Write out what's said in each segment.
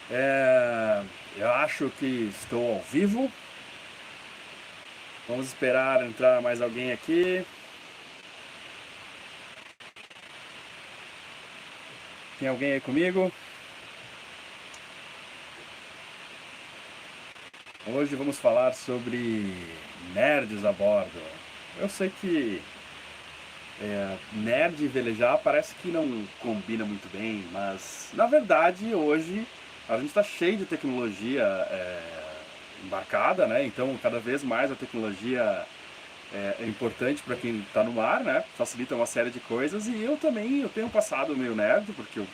É, eu acho que estou ao vivo. Vamos esperar entrar mais alguém aqui. Tem alguém aí comigo? Hoje vamos falar sobre nerds a bordo. Eu sei que nerd e velejar parece que não combina muito bem, mas na verdade hoje a gente está cheio de tecnologia embarcada, né? Então cada vez mais a tecnologia é importante para quem está no mar, né? Facilita uma série de coisas. E eu também, eu tenho um passado meio nerd, porque eu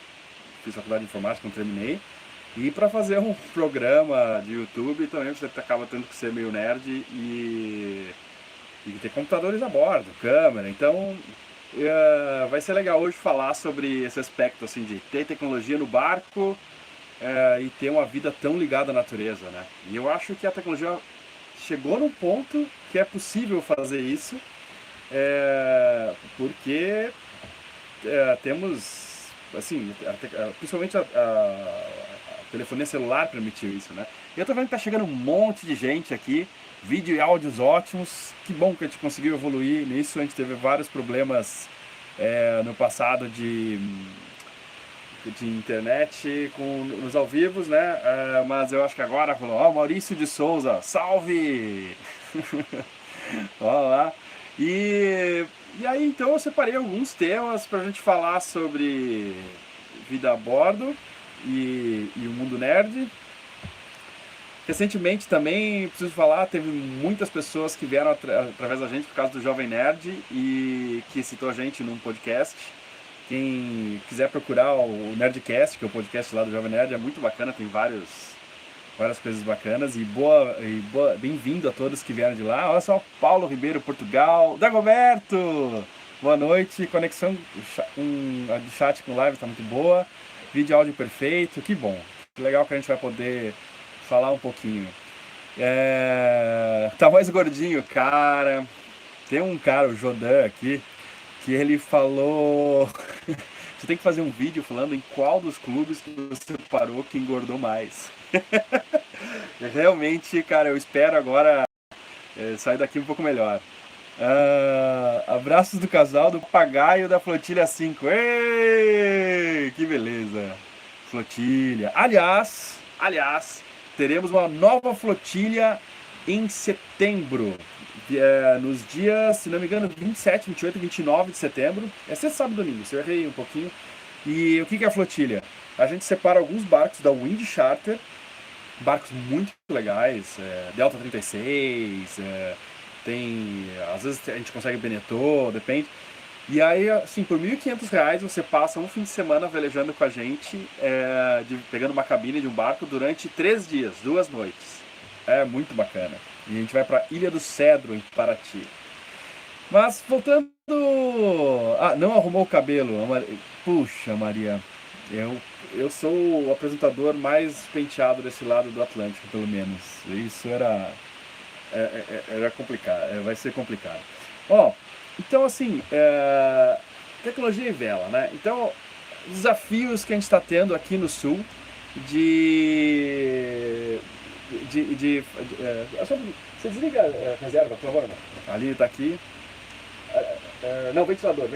fiz faculdade de informática, não terminei. E para fazer um programa de YouTube também você acaba tendo que ser meio nerd e ter computadores a bordo, câmera. Então vai ser legal hoje falar sobre esse aspecto assim de ter tecnologia no barco e ter uma vida tão ligada à natureza, né? E eu acho que a tecnologia chegou num ponto que é possível fazer isso, porque temos, assim, principalmente a telefonia celular permitiu isso, né? E eu tô vendo que tá chegando um monte de gente aqui, vídeo e áudios ótimos, que bom que a gente conseguiu evoluir nisso, a gente teve vários problemas no passado de internet nos ao vivos, né? Mas eu acho que agora rolou. Ó, Maurício de Souza, salve! Olha lá. E aí então eu separei alguns temas pra gente falar sobre vida a bordo e o mundo nerd. Recentemente também, preciso falar, teve muitas pessoas que vieram através da gente por causa do Jovem Nerd e que citou a gente num podcast. Quem quiser procurar o Nerdcast, que é o podcast lá do Jovem Nerd, é muito bacana, tem várias coisas bacanas. Bem-vindo a todos que vieram de lá. Olha só, Paulo Ribeiro, Portugal. Dagoberto! Boa noite. Conexão de chat com live está muito boa. Vídeo e áudio perfeito. Que bom. Que legal que a gente vai poder falar um pouquinho. Tá mais gordinho, cara. Tem um cara, o Jodan aqui, que ele falou. Você tem que fazer um vídeo falando em qual dos clubes que você parou que engordou mais. Realmente, cara, eu espero agora sair daqui um pouco melhor. Abraços do casal do Papagaio da Flotilha 5. Ei, que beleza. Flotilha. Aliás, teremos uma nova flotilha em setembro. Nos dias, se não me engano, 27, 28 e 29 de setembro. É sexta, sábado e domingo, se eu errei um pouquinho. E o que é a flotilha? A gente separa alguns barcos da Wind Charter, barcos muito legais, Delta 36, às vezes a gente consegue Beneteau, depende. E aí, assim, por R$ 1.500 você passa um fim de semana velejando com a gente, pegando uma cabine de um barco durante 3 dias, 2 noites. É muito bacana. E a gente vai para Ilha do Cedro, em Paraty. Mas voltando. Não arrumou o cabelo. Puxa, Maria. Eu sou o apresentador mais penteado desse lado do Atlântico, pelo menos. Isso era complicado. Vai ser complicado. Ó, então assim. Tecnologia e vela, né? Então, desafios que a gente está tendo aqui no Sul de você desliga a reserva, por favor. Ali está aqui. Não, ventilador.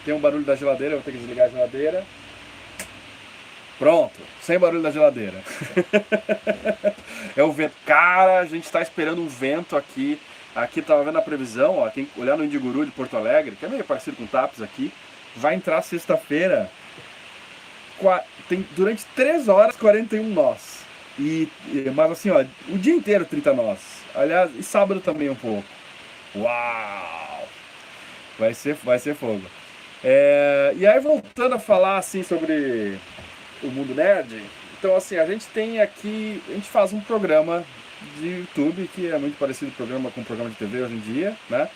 Tem um barulho da geladeira, eu vou ter que desligar a geladeira. Pronto, sem barulho da geladeira. É o vento. Cara, a gente está esperando um vento aqui. Aqui tava vendo a previsão, ó, quem olhar no Indiguru de Porto Alegre, que é meio parecido com o TAPS aqui, vai entrar sexta-feira durante 3 horas 41 nós. Mas assim, ó, o dia inteiro 30 nós. Aliás, e sábado também um pouco. Uau! Vai ser fogo. E aí, voltando a falar assim sobre o mundo nerd, então assim, a gente faz um programa de YouTube que é muito parecido com um programa de TV hoje em dia, né?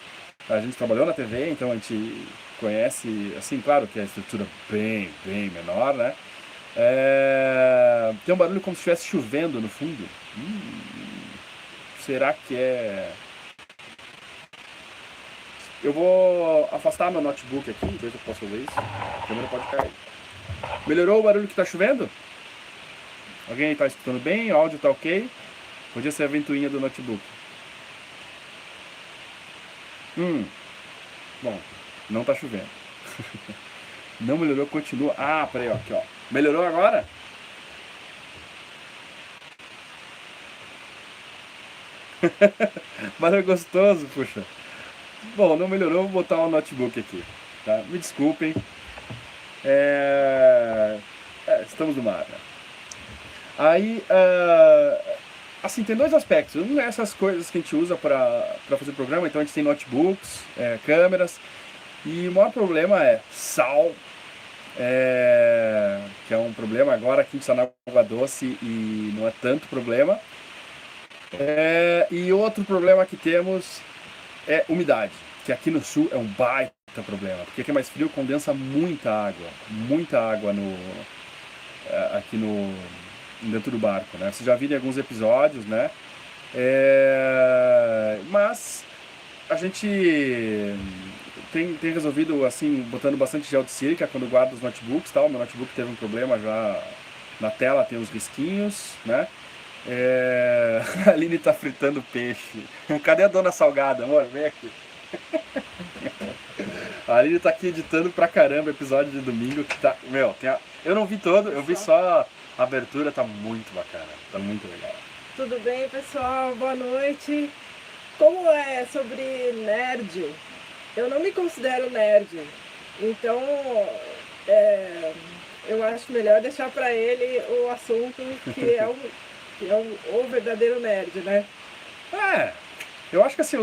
A gente trabalhou na TV, então a gente conhece, assim, claro que é a estrutura bem menor, né? Tem um barulho como se estivesse chovendo no fundo. Será que é... Eu vou afastar meu notebook aqui, ver se eu posso fazer isso. A câmera pode cair. Melhorou o barulho que tá chovendo? Alguém está escutando bem? O áudio está ok? Podia ser a ventoinha do notebook. Bom, não está chovendo. Não melhorou, continua. Ah, peraí, ó, aqui, ó. Melhorou agora? Mas é gostoso, puxa. Bom, não melhorou, vou botar um notebook aqui. Tá? Me desculpem. Estamos no mar, né? Aí, assim, tem dois aspectos. Um é essas coisas que a gente usa para fazer programa. Então a gente tem notebooks, câmeras. E o maior problema é sal, que é um problema agora que a gente está na água doce e não é tanto problema. E outro problema que temos é umidade, que aqui no sul é um baita problema, porque aqui é mais frio, condensa muita água aqui dentro do barco, né? Vocês já viram em alguns episódios, né? Mas a gente tem resolvido, assim, botando bastante gel de sílica quando guarda os notebooks, tal. Meu notebook teve um problema já na tela, tem uns risquinhos, né? A Aline tá fritando peixe. Cadê a dona Salgada? Amor, vem aqui. A Aline tá aqui editando pra caramba o episódio de domingo que tá... Meu, eu não vi todo, eu vi só a abertura, tá muito bacana, tá muito legal. Tudo bem, pessoal? Boa noite. Como é sobre nerd? Eu não me considero nerd, então eu acho melhor deixar pra ele o assunto que é o verdadeiro nerd, né? Eu acho que assim, eu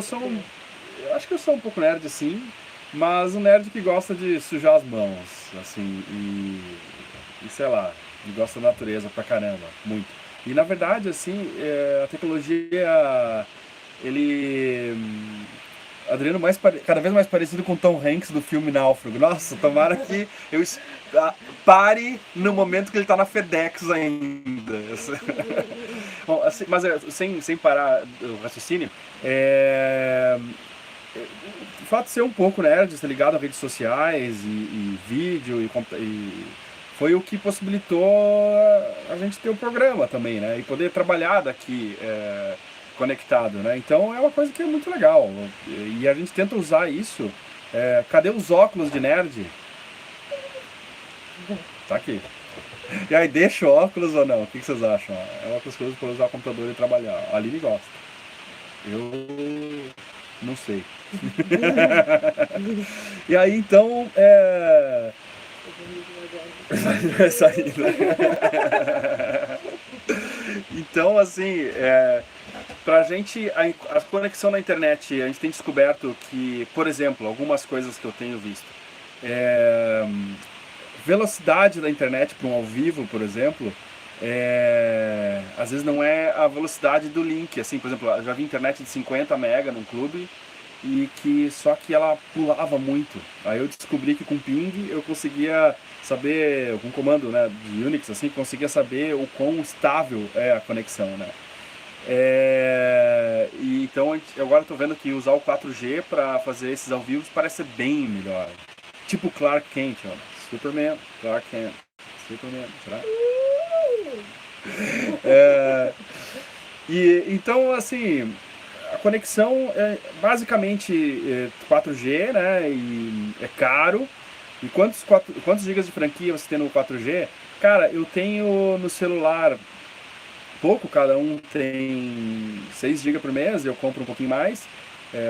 acho que eu sou um pouco nerd, sim, mas um nerd que gosta de sujar as mãos, assim, e sei lá, e gosta da natureza pra caramba, muito. E na verdade, assim, a tecnologia, Adriano cada vez mais parecido com Tom Hanks do filme Náufrago. Nossa, tomara que eu pare no momento que ele tá na FedEx ainda. Bom, assim, mas sem parar o raciocínio, o fato de ser um pouco nerd, estar ligado a redes sociais e vídeo e foi o que possibilitou a gente ter o programa também, né? E poder trabalhar daqui conectado, né? Então é uma coisa que é muito legal. E a gente tenta usar isso. Cadê os óculos de nerd? Tá aqui. E aí, deixa o óculos ou não? O que vocês acham? É uma das coisas para usar o computador e trabalhar. A Aline gosta. Eu não sei. E aí, então, Então, assim, pra gente, a conexão na internet, a gente tem descoberto que, por exemplo, algumas coisas que eu tenho visto. Velocidade da internet para um ao vivo, por exemplo, às vezes não é a velocidade do link. Assim, por exemplo, eu já vi internet de 50 mega num clube só que ela pulava muito. Aí eu descobri que com ping eu conseguia saber, com comando, né, de Unix, assim, conseguia saber o quão estável é a conexão, né? E então eu agora estou vendo que usar o 4G para fazer esses ao vivo parece ser bem melhor. Tipo Clark Kent, ó. Superman, Clark Kent, Superman, será? Então, assim, a conexão é basicamente 4G, né? E é caro. E quantos gigas de franquia você tem no 4G? Cara, eu tenho no celular pouco, cada um tem 6 GB por mês, eu compro um pouquinho mais,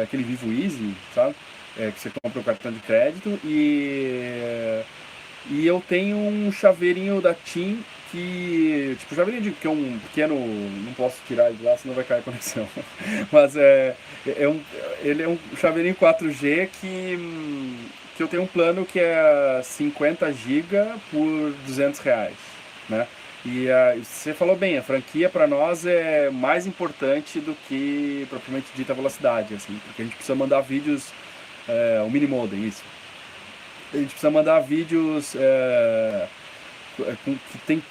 aquele Vivo Easy, sabe? Que você compra o cartão de crédito, e eu tenho um chaveirinho da TIM tipo, chaveirinho que é um pequeno, não posso tirar ele de lá, senão vai cair a conexão, mas ele é um chaveirinho 4G que eu tenho um plano que é 50 GB por R$200, né? E você falou bem, a franquia para nós é mais importante do que propriamente dita velocidade, assim, porque a gente precisa mandar vídeos, o mini modem, isso. A gente precisa mandar vídeos que tem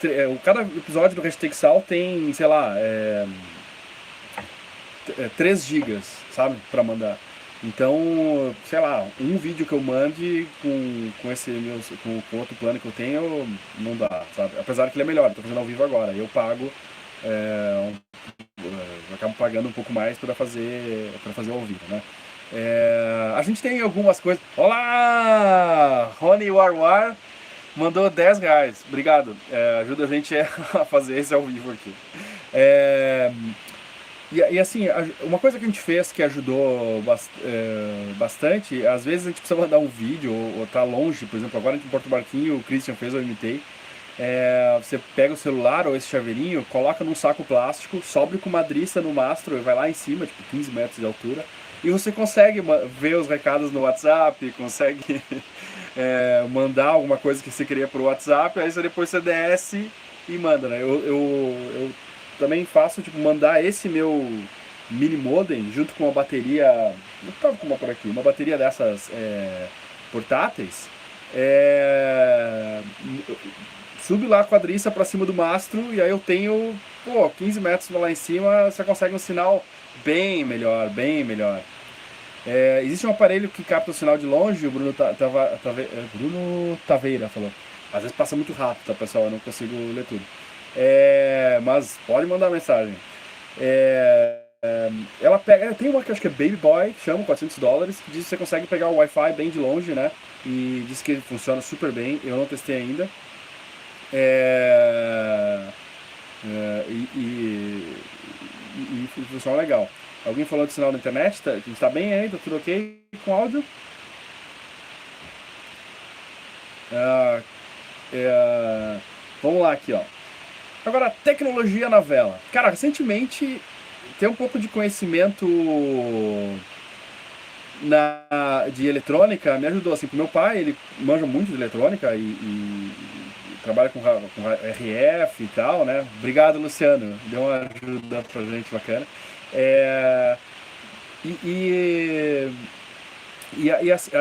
cada episódio do Hashtag Sal tem, sei lá, 3 gigas, sabe, para mandar. Então, sei lá, um vídeo que eu mande com esse meu, com outro plano que eu tenho, não dá, sabe? Apesar que ele é melhor, eu tô fazendo ao vivo agora. Eu pago, eu acabo pagando um pouco mais para fazer ao vivo, né? A gente tem algumas coisas. Olá! Rony Warwar mandou R$ 10. Obrigado. Ajuda a gente a fazer esse ao vivo aqui. E assim, uma coisa que a gente fez que ajudou bastante, às vezes a gente precisa mandar um vídeo ou tá longe, por exemplo, agora em Porto Barquinho, o Christian fez, eu imitei. Você pega o celular ou esse chaveirinho, coloca num saco plástico, sobe com uma driça no mastro e vai lá em cima, tipo 15 metros de altura, e você consegue ver os recados no WhatsApp, consegue mandar alguma coisa que você queria pro WhatsApp, aí depois você desce e manda, né? Eu também faço, tipo, mandar esse meu mini modem junto com uma bateria, não tava com uma por aqui, uma bateria dessas portáteis, sube lá a quadriça pra cima do mastro e aí eu tenho, 15 metros lá em cima, você consegue um sinal bem melhor, bem melhor. Existe um aparelho que capta o sinal de longe, o Bruno Taveira falou. Às vezes passa muito rápido, tá, pessoal? Eu não consigo ler tudo. Mas pode mandar mensagem. Ela pega, tem uma que acho que é Baby Boy, que chama $400, que diz que você consegue pegar o Wi-Fi bem de longe, né? E diz que funciona super bem. Eu não testei ainda. E funciona legal. Alguém falou de sinal na internet? A gente tá bem aí? Tá tudo ok com áudio? Vamos lá aqui, ó. Agora, tecnologia na vela. Cara, recentemente, ter um pouco de conhecimento de eletrônica me ajudou. Assim, meu pai, ele manja muito de eletrônica e trabalha com RF e tal, né? Obrigado, Luciano. Deu uma ajuda pra gente bacana.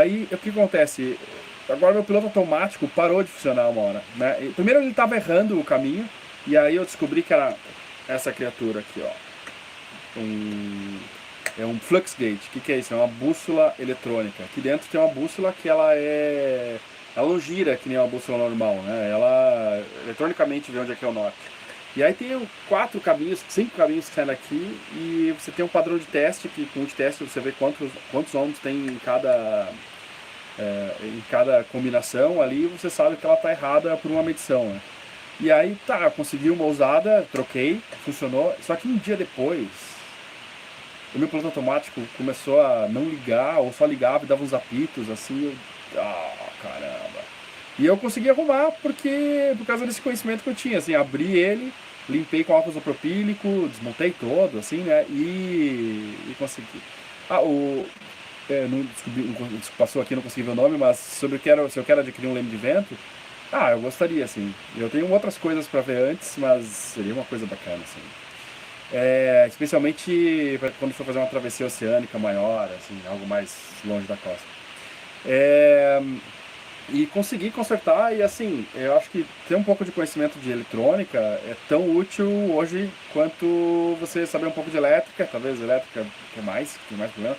Aí, o que acontece? Agora meu piloto automático parou de funcionar uma hora, né? Primeiro ele estava errando o caminho, e aí eu descobri que era essa criatura aqui, ó. É um flux gauge. O que é isso? É uma bússola eletrônica. Aqui dentro tem uma bússola que ela não gira que nem uma bússola normal, né? Ela eletronicamente vê onde é que é o norte. E aí tem 5 caminhos que saem daqui, e você tem um padrão de teste, que com o teste você vê quantos ohms tem em cada combinação ali, você sabe que ela está errada por uma medição, né? E aí tá, consegui uma usada, troquei, funcionou, só que um dia depois o meu piloto automático começou a não ligar, ou só ligava e dava uns apitos assim, caramba. E eu consegui arrumar por causa desse conhecimento que eu tinha, assim, abri ele, limpei com álcool isopropílico, desmontei todo, assim, né, e consegui. Não descobri, passou aqui, não consegui ver o nome, mas sobre se eu quero adquirir um leme de vento, eu gostaria, assim. Eu tenho outras coisas para ver antes, mas seria uma coisa bacana, assim. Especialmente quando for fazer uma travessia oceânica maior, assim, algo mais longe da costa. E consegui consertar, e assim, eu acho que ter um pouco de conhecimento de eletrônica é tão útil hoje quanto você saber um pouco de elétrica. Talvez elétrica tem mais problema,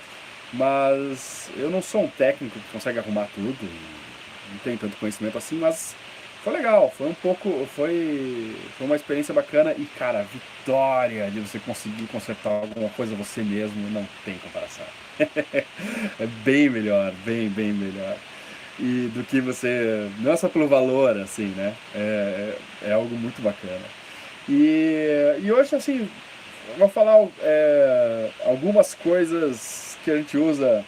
mas eu não sou um técnico que consegue arrumar tudo, não tenho tanto conhecimento assim, mas foi legal, foi uma experiência bacana. E cara, a vitória de você conseguir consertar alguma coisa você mesmo não tem comparação. É bem melhor, bem melhor. E do que você, não é só pelo valor, assim, né? É algo muito bacana. E hoje, assim, eu vou falar algumas coisas que a gente usa,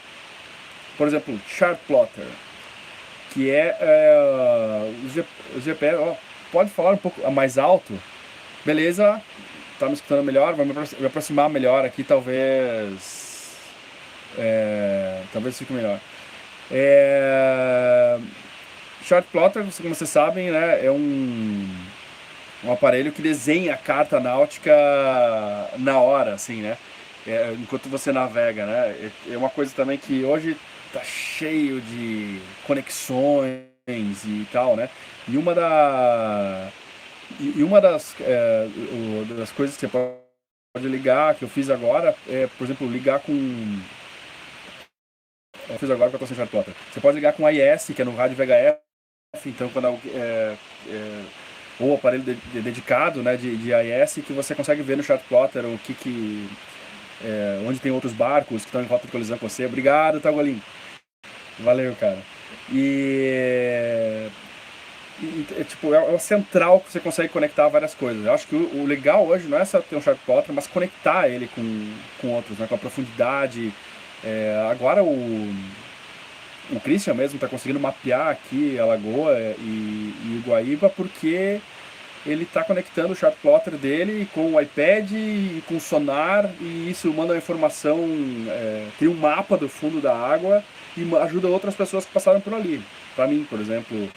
por exemplo, Chart Plotter, que o GPS. Pode falar um pouco mais alto? Beleza, tá me escutando melhor? Vou me aproximar melhor aqui, talvez fique melhor. Chart Plotter, como vocês sabem, né, é um aparelho que desenha a carta náutica na hora, assim, né? Enquanto você navega, né? É uma coisa também que hoje tá cheio de conexões e tal, né? E uma das coisas que você pode ligar, que eu fiz agora, por exemplo, ligar com Eu fiz agora que eu tô sem chart plotter. Você pode ligar com AIS, que é no rádio VHF, então quando ou aparelho dedicado, né, de AIS, que você consegue ver no chart plotter o onde tem outros barcos que estão em rota de colisão com você. Obrigado, Tagolin. Valeu, cara. Tipo, é uma central que você consegue conectar várias coisas. Eu acho que o legal hoje não é só ter um chart plotter, mas conectar ele com outros, né, com a profundidade. Agora o Christian mesmo está conseguindo mapear aqui a Lagoa e Iguaíba porque ele está conectando o chart plotter dele com o iPad e com o sonar, e isso manda uma informação, tem um mapa do fundo da água e ajuda outras pessoas que passaram por ali. Para mim, por exemplo,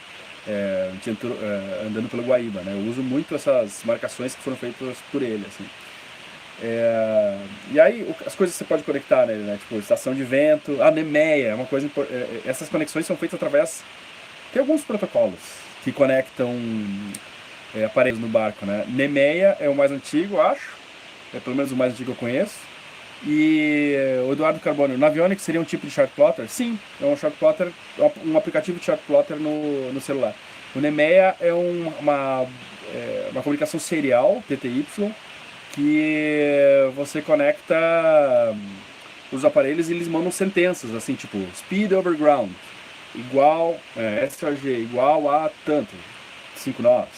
andando pelo Guaíba, né? Eu uso muito essas marcações que foram feitas por ele, assim. E aí as coisas que você pode conectar nele, né? Tipo, estação de vento, a Nemeia, é uma coisa essas conexões são feitas através, tem alguns protocolos que conectam aparelhos no barco, né? Nemeia é o mais antigo, acho, é pelo menos o mais antigo que eu conheço. E o Eduardo Carbone, o Navionics seria um tipo de chart plotter? Sim, é um chart plotter, um aplicativo de chart plotter no celular. O Nemeia é uma comunicação serial, TTY, que você conecta os aparelhos e eles mandam sentenças, assim, tipo, speed over ground, igual, SRG, igual a tanto, 5 nós.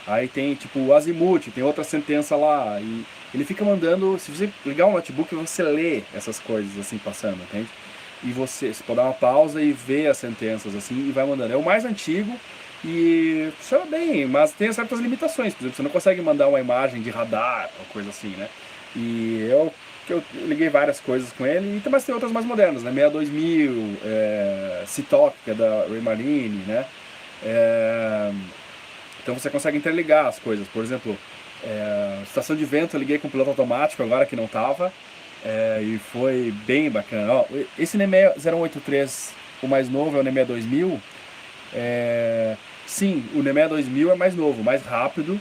Aí tem, tipo, o azimuth, tem outra sentença lá, e ele fica mandando, se você ligar um notebook, você lê essas coisas, assim, passando, entende? E você pode dar uma pausa e ver as sentenças, assim, e vai mandando. É o mais antigo e funciona bem, mas tem certas limitações. Por exemplo, você não consegue mandar uma imagem de radar ou coisa assim, né? E eu liguei várias coisas com ele, mas tem outras mais modernas, né? 62000, Citok, que é da Raymarine, né? Então você consegue interligar as coisas. Por exemplo, estação de vento eu liguei com piloto automático agora que não tava, e foi bem bacana. Ó, esse Nemea 0183, o mais novo, é o Nemea 2000. Sim, o Nemea 2000 é mais novo, mais rápido,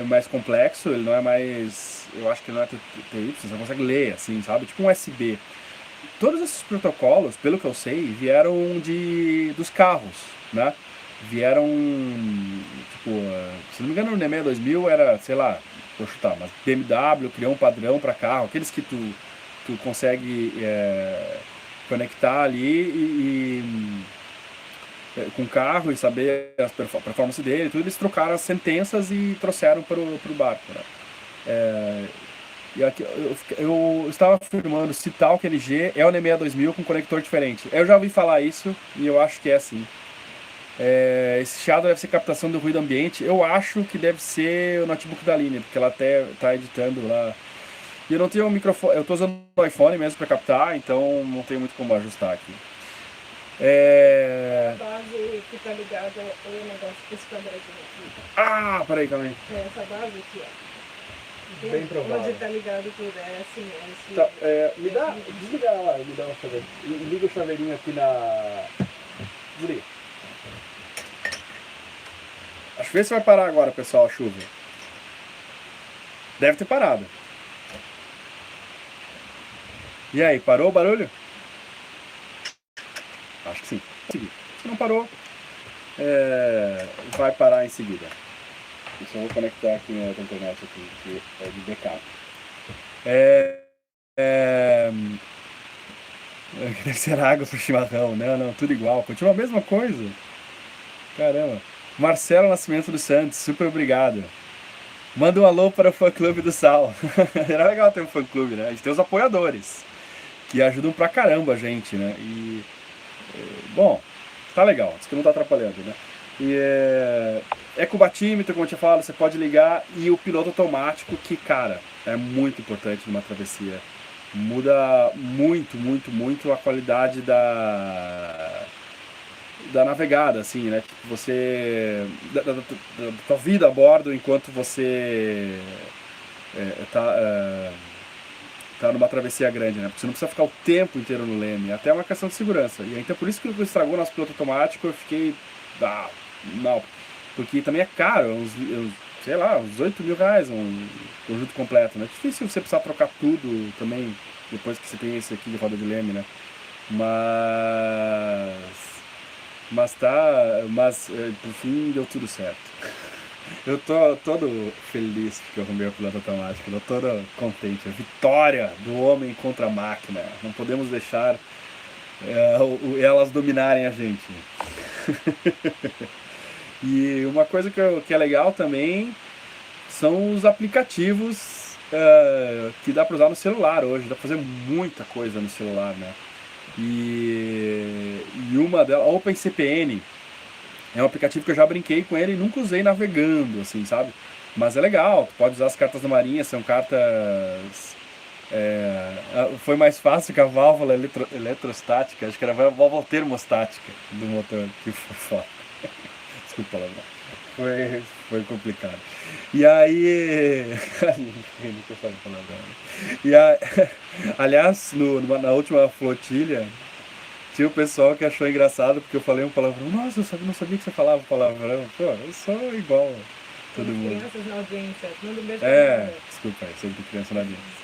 mais complexo, ele não é mais, eu acho que ele não é TTY, você consegue ler, assim, sabe? Tipo um USB. Todos esses protocolos, pelo que eu sei, vieram dos carros, né? Vieram, tipo, se não me engano, o Nemea 2000 era, sei lá, vou chutar, mas BMW criou um padrão para carro, aqueles que tu consegue conectar ali com o carro e saber a performance dele, tudo, eles trocaram as sentenças e trouxeram para o barco, né? E aqui, eu estava afirmando se tal que LG é o Nemea 2000 com conector diferente. Eu já ouvi falar isso e eu acho que é assim. Esse chiado deve ser captação do ruído ambiente. Eu acho que deve ser o notebook da Aline, porque ela até está editando lá. E eu não tenho um microfone, eu estou usando o iPhone mesmo para captar, então não tem muito como ajustar aqui. A base que tá ligada o negócio desse quadradinho aqui. Peraí, calma aí. Essa base aqui, ó. Bem provável. Onde tá ligado tudo, assim, Tá, desliga lá, me dá uma chaveira. Liga o chaveirinho aqui na... Desliga. Acho que vê se vai parar agora, pessoal, a chuva. Deve ter parado. E aí, parou o barulho? Acho que sim. Se não parou, vai parar em seguida. Eu só vou conectar aqui na internet aqui, que é de backup. Deve ser água pro chimarrão, né? Não, tudo igual. Continua a mesma coisa. Caramba. Marcelo Nascimento dos Santos, super obrigado. Manda um alô para o fã-clube do Sal. Era legal ter um fã-clube, né? A gente tem os apoiadores, que ajudam pra caramba a gente, né? E, bom, tá legal, isso que não tá atrapalhando, né? E ecobatímetro, como eu tinha falado, você pode ligar, e o piloto automático, que, cara, é muito importante numa travessia. Muda muito, muito, muito a qualidade da navegada, assim, né? Você... da tua vida a bordo enquanto você tá numa travessia grande, né? Porque você não precisa ficar o tempo inteiro no leme, até é uma questão de segurança. E então por isso que estragou nosso piloto automático, eu fiquei... não, porque também é caro, sei lá, uns 8 mil reais um conjunto completo, né? É difícil você precisar trocar tudo também, depois que você tem esse aqui de roda de leme, né? Mas. Mas tá. Mas por fim deu tudo certo. Eu tô todo feliz porque eu arrumei o piloto automático, eu tô todo contente. A vitória do homem contra a máquina. Não podemos deixar elas dominarem a gente. E uma coisa que é legal também são os aplicativos que dá para usar no celular hoje. Dá para fazer muita coisa no celular, né? E uma delas, OpenCPN, é um aplicativo que eu já brinquei com ele e nunca usei navegando, assim, sabe? Mas é legal, tu pode usar as cartas da Marinha, são cartas. Foi mais fácil que a válvula eletrostática, acho que era a válvula termostática do motor, que foi foda. Desculpa, Laura. Foi complicado. E aí. Nunca falo palavrão. E a, aliás, na última flotilha, tinha o pessoal que achou engraçado porque eu falei um palavrão. Nossa, não sabia que você falava palavrão. Pô, eu sou igual a todo mundo. Crianças na audiência, manda um beijo pra ela. Desculpa aí, sempre criança na audiência.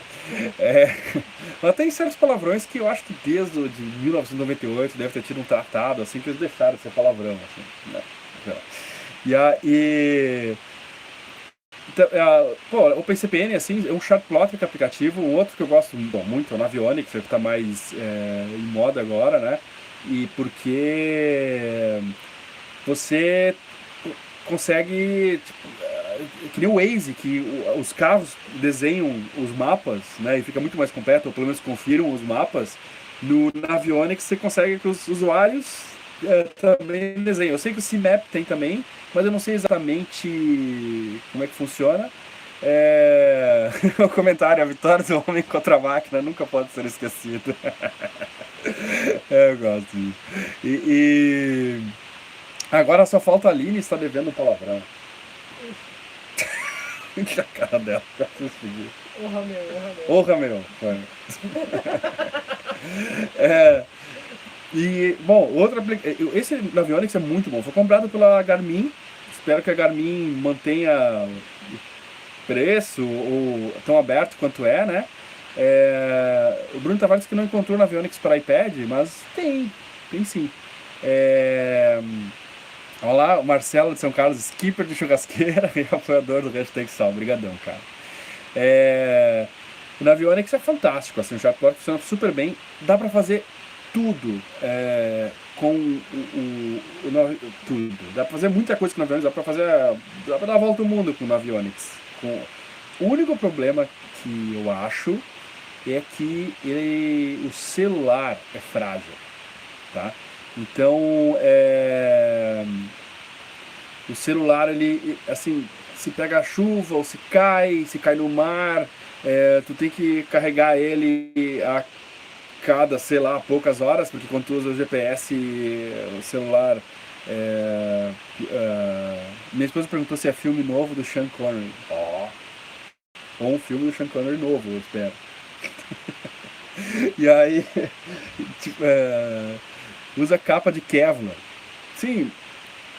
Mas tem certos palavrões que eu acho que desde de 1998 deve ter tido um tratado assim que eles deixaram de ser palavrão. Assim, né? E aí. Pô, o PCPN assim, é um chartplotter aplicativo. O outro que eu gosto muito é o Navionics, que está mais em moda agora, né? E porque você consegue, tipo, que nem o Waze, que os carros desenham os mapas, né? E fica muito mais completo, ou pelo menos confirmam os mapas. No Navionics você consegue que os usuários também desenhem. Eu sei que o CMap tem também, mas eu não sei exatamente como é que funciona. O comentário, a vitória do homem contra a máquina nunca pode ser esquecida. Eu gosto disso. Agora só falta a Aline está devendo um palavrão. Que a cara dela, Honra meu, honra meu. Honra meu. Foi. E, bom, esse Navionics é muito bom. Foi comprado pela Garmin. Espero que a Garmin mantenha o preço ou tão aberto quanto é, né? O Bruno Tavares que não encontrou Navionics para iPad, mas tem sim. Olha lá, o Marcelo de São Carlos, skipper de churrasqueira e apoiador do Hashtag Sal. Obrigadão, cara. O Navionics é fantástico, assim, o chatbot funciona super bem. Dá para fazer tudo com tudo. Dá pra fazer muita coisa com o Navionics, dá pra dar a volta ao mundo com o Navionics. O único problema que eu acho é que o celular é frágil, tá? Então, o celular, ele, assim, se pega a chuva ou se cai no mar, tu tem que carregar ele a cada, sei lá, poucas horas, porque quando tu usa o GPS, o celular... minha esposa perguntou se é filme novo do Sean Connery. Ou um filme do Sean Connery novo, eu espero. E aí, tipo, usa capa de Kevlar. Sim,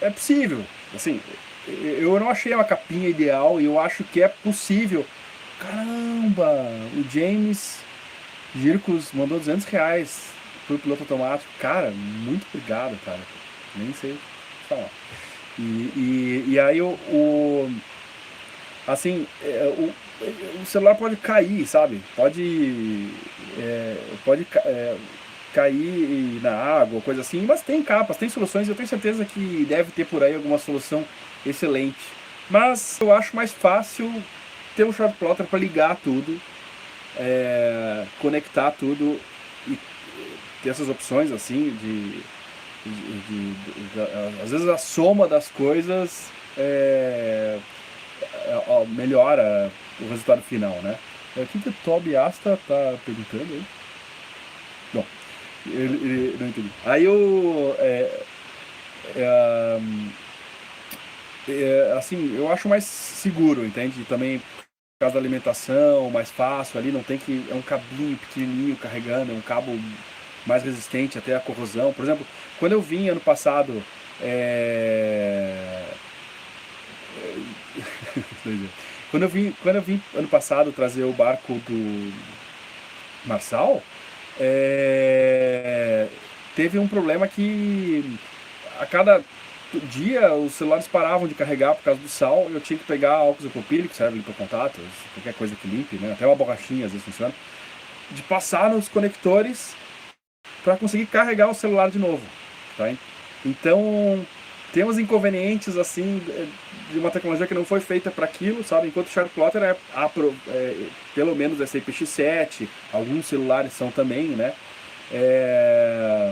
é possível. Assim, eu não achei uma capinha ideal e eu acho que é possível. Caramba, o James Gircos mandou R$200 pro piloto automático. Cara, muito obrigado, cara. Nem sei o que falar. E aí assim, o celular pode cair, sabe? Pode cair na água, coisa assim, mas tem capas, tem soluções, eu tenho certeza que deve ter por aí alguma solução excelente. Mas eu acho mais fácil ter um chartplotter para ligar tudo, conectar tudo e ter essas opções assim às vezes a soma das coisas melhora o resultado final, né? O que o Toby Asta tá perguntando aí? Bom, ele não entendi. Aí assim, eu acho mais seguro, entende? Também por causa da alimentação, mais fácil ali, não tem que... É um cabinho pequenininho carregando, é um cabo mais resistente até à corrosão. Por exemplo, quando eu vim ano passado... Quando eu vim ano passado trazer o barco do Marçal, teve um problema que a cada dia os celulares paravam de carregar por causa do sal. Eu tinha que pegar álcool isopropílico, serve limpa contatos, qualquer coisa que limpe, né? Até uma borrachinha às vezes funciona, de passar nos conectores para conseguir carregar o celular de novo, tá? Então temos inconvenientes assim de uma tecnologia que não foi feita para aquilo, sabe? Enquanto o Sharp Plotter pelo menos essa IPX7, alguns celulares são também, né?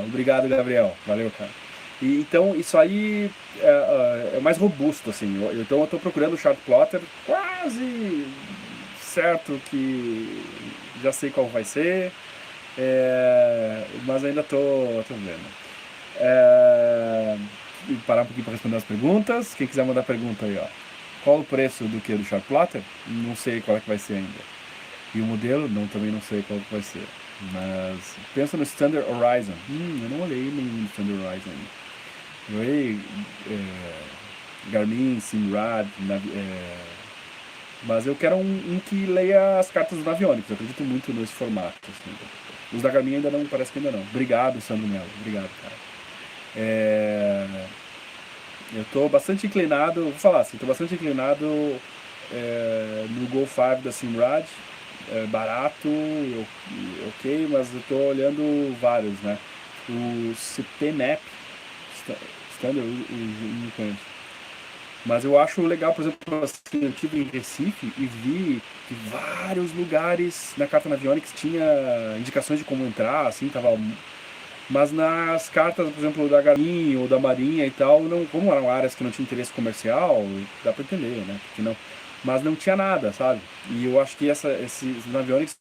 Obrigado, Gabriel, valeu, cara. Então isso aí é mais robusto, assim. Então eu estou procurando o Sharp Plotter, quase certo que já sei qual vai ser, mas ainda estou vendo. E parar um pouquinho para responder as perguntas. Quem quiser mandar pergunta aí, ó. Qual o preço do que do Sharp Plotter? Não sei qual é que vai ser ainda. E o modelo? Também não sei qual que vai ser. Mas pensa no Standard Horizon. Eu não olhei no Standard Horizon ainda. Eu olhei Garmin, Simrad, mas eu quero um que leia as cartas do Navionics. Eu acredito muito nesse formato. Assim. Os da Garmin ainda não, parece que ainda não. Obrigado, Sandro Melo. Obrigado, cara. Eu estou bastante inclinado, vou falar assim, estou bastante inclinado no Go 5 da Simrad. Barato, ok, mas eu estou olhando vários, né? O CPMAP Standard, eu não conheço. Mas eu acho legal, por exemplo, assim, eu estive em Recife e vi que vários lugares na carta Navionics tinha indicações de como entrar, assim, tava. Mas nas cartas, por exemplo, da Garmin ou da Marinha e tal, não, como eram áreas que não tinham interesse comercial, dá pra entender, né? Porque não, mas não tinha nada, sabe? E eu acho que esses Navionics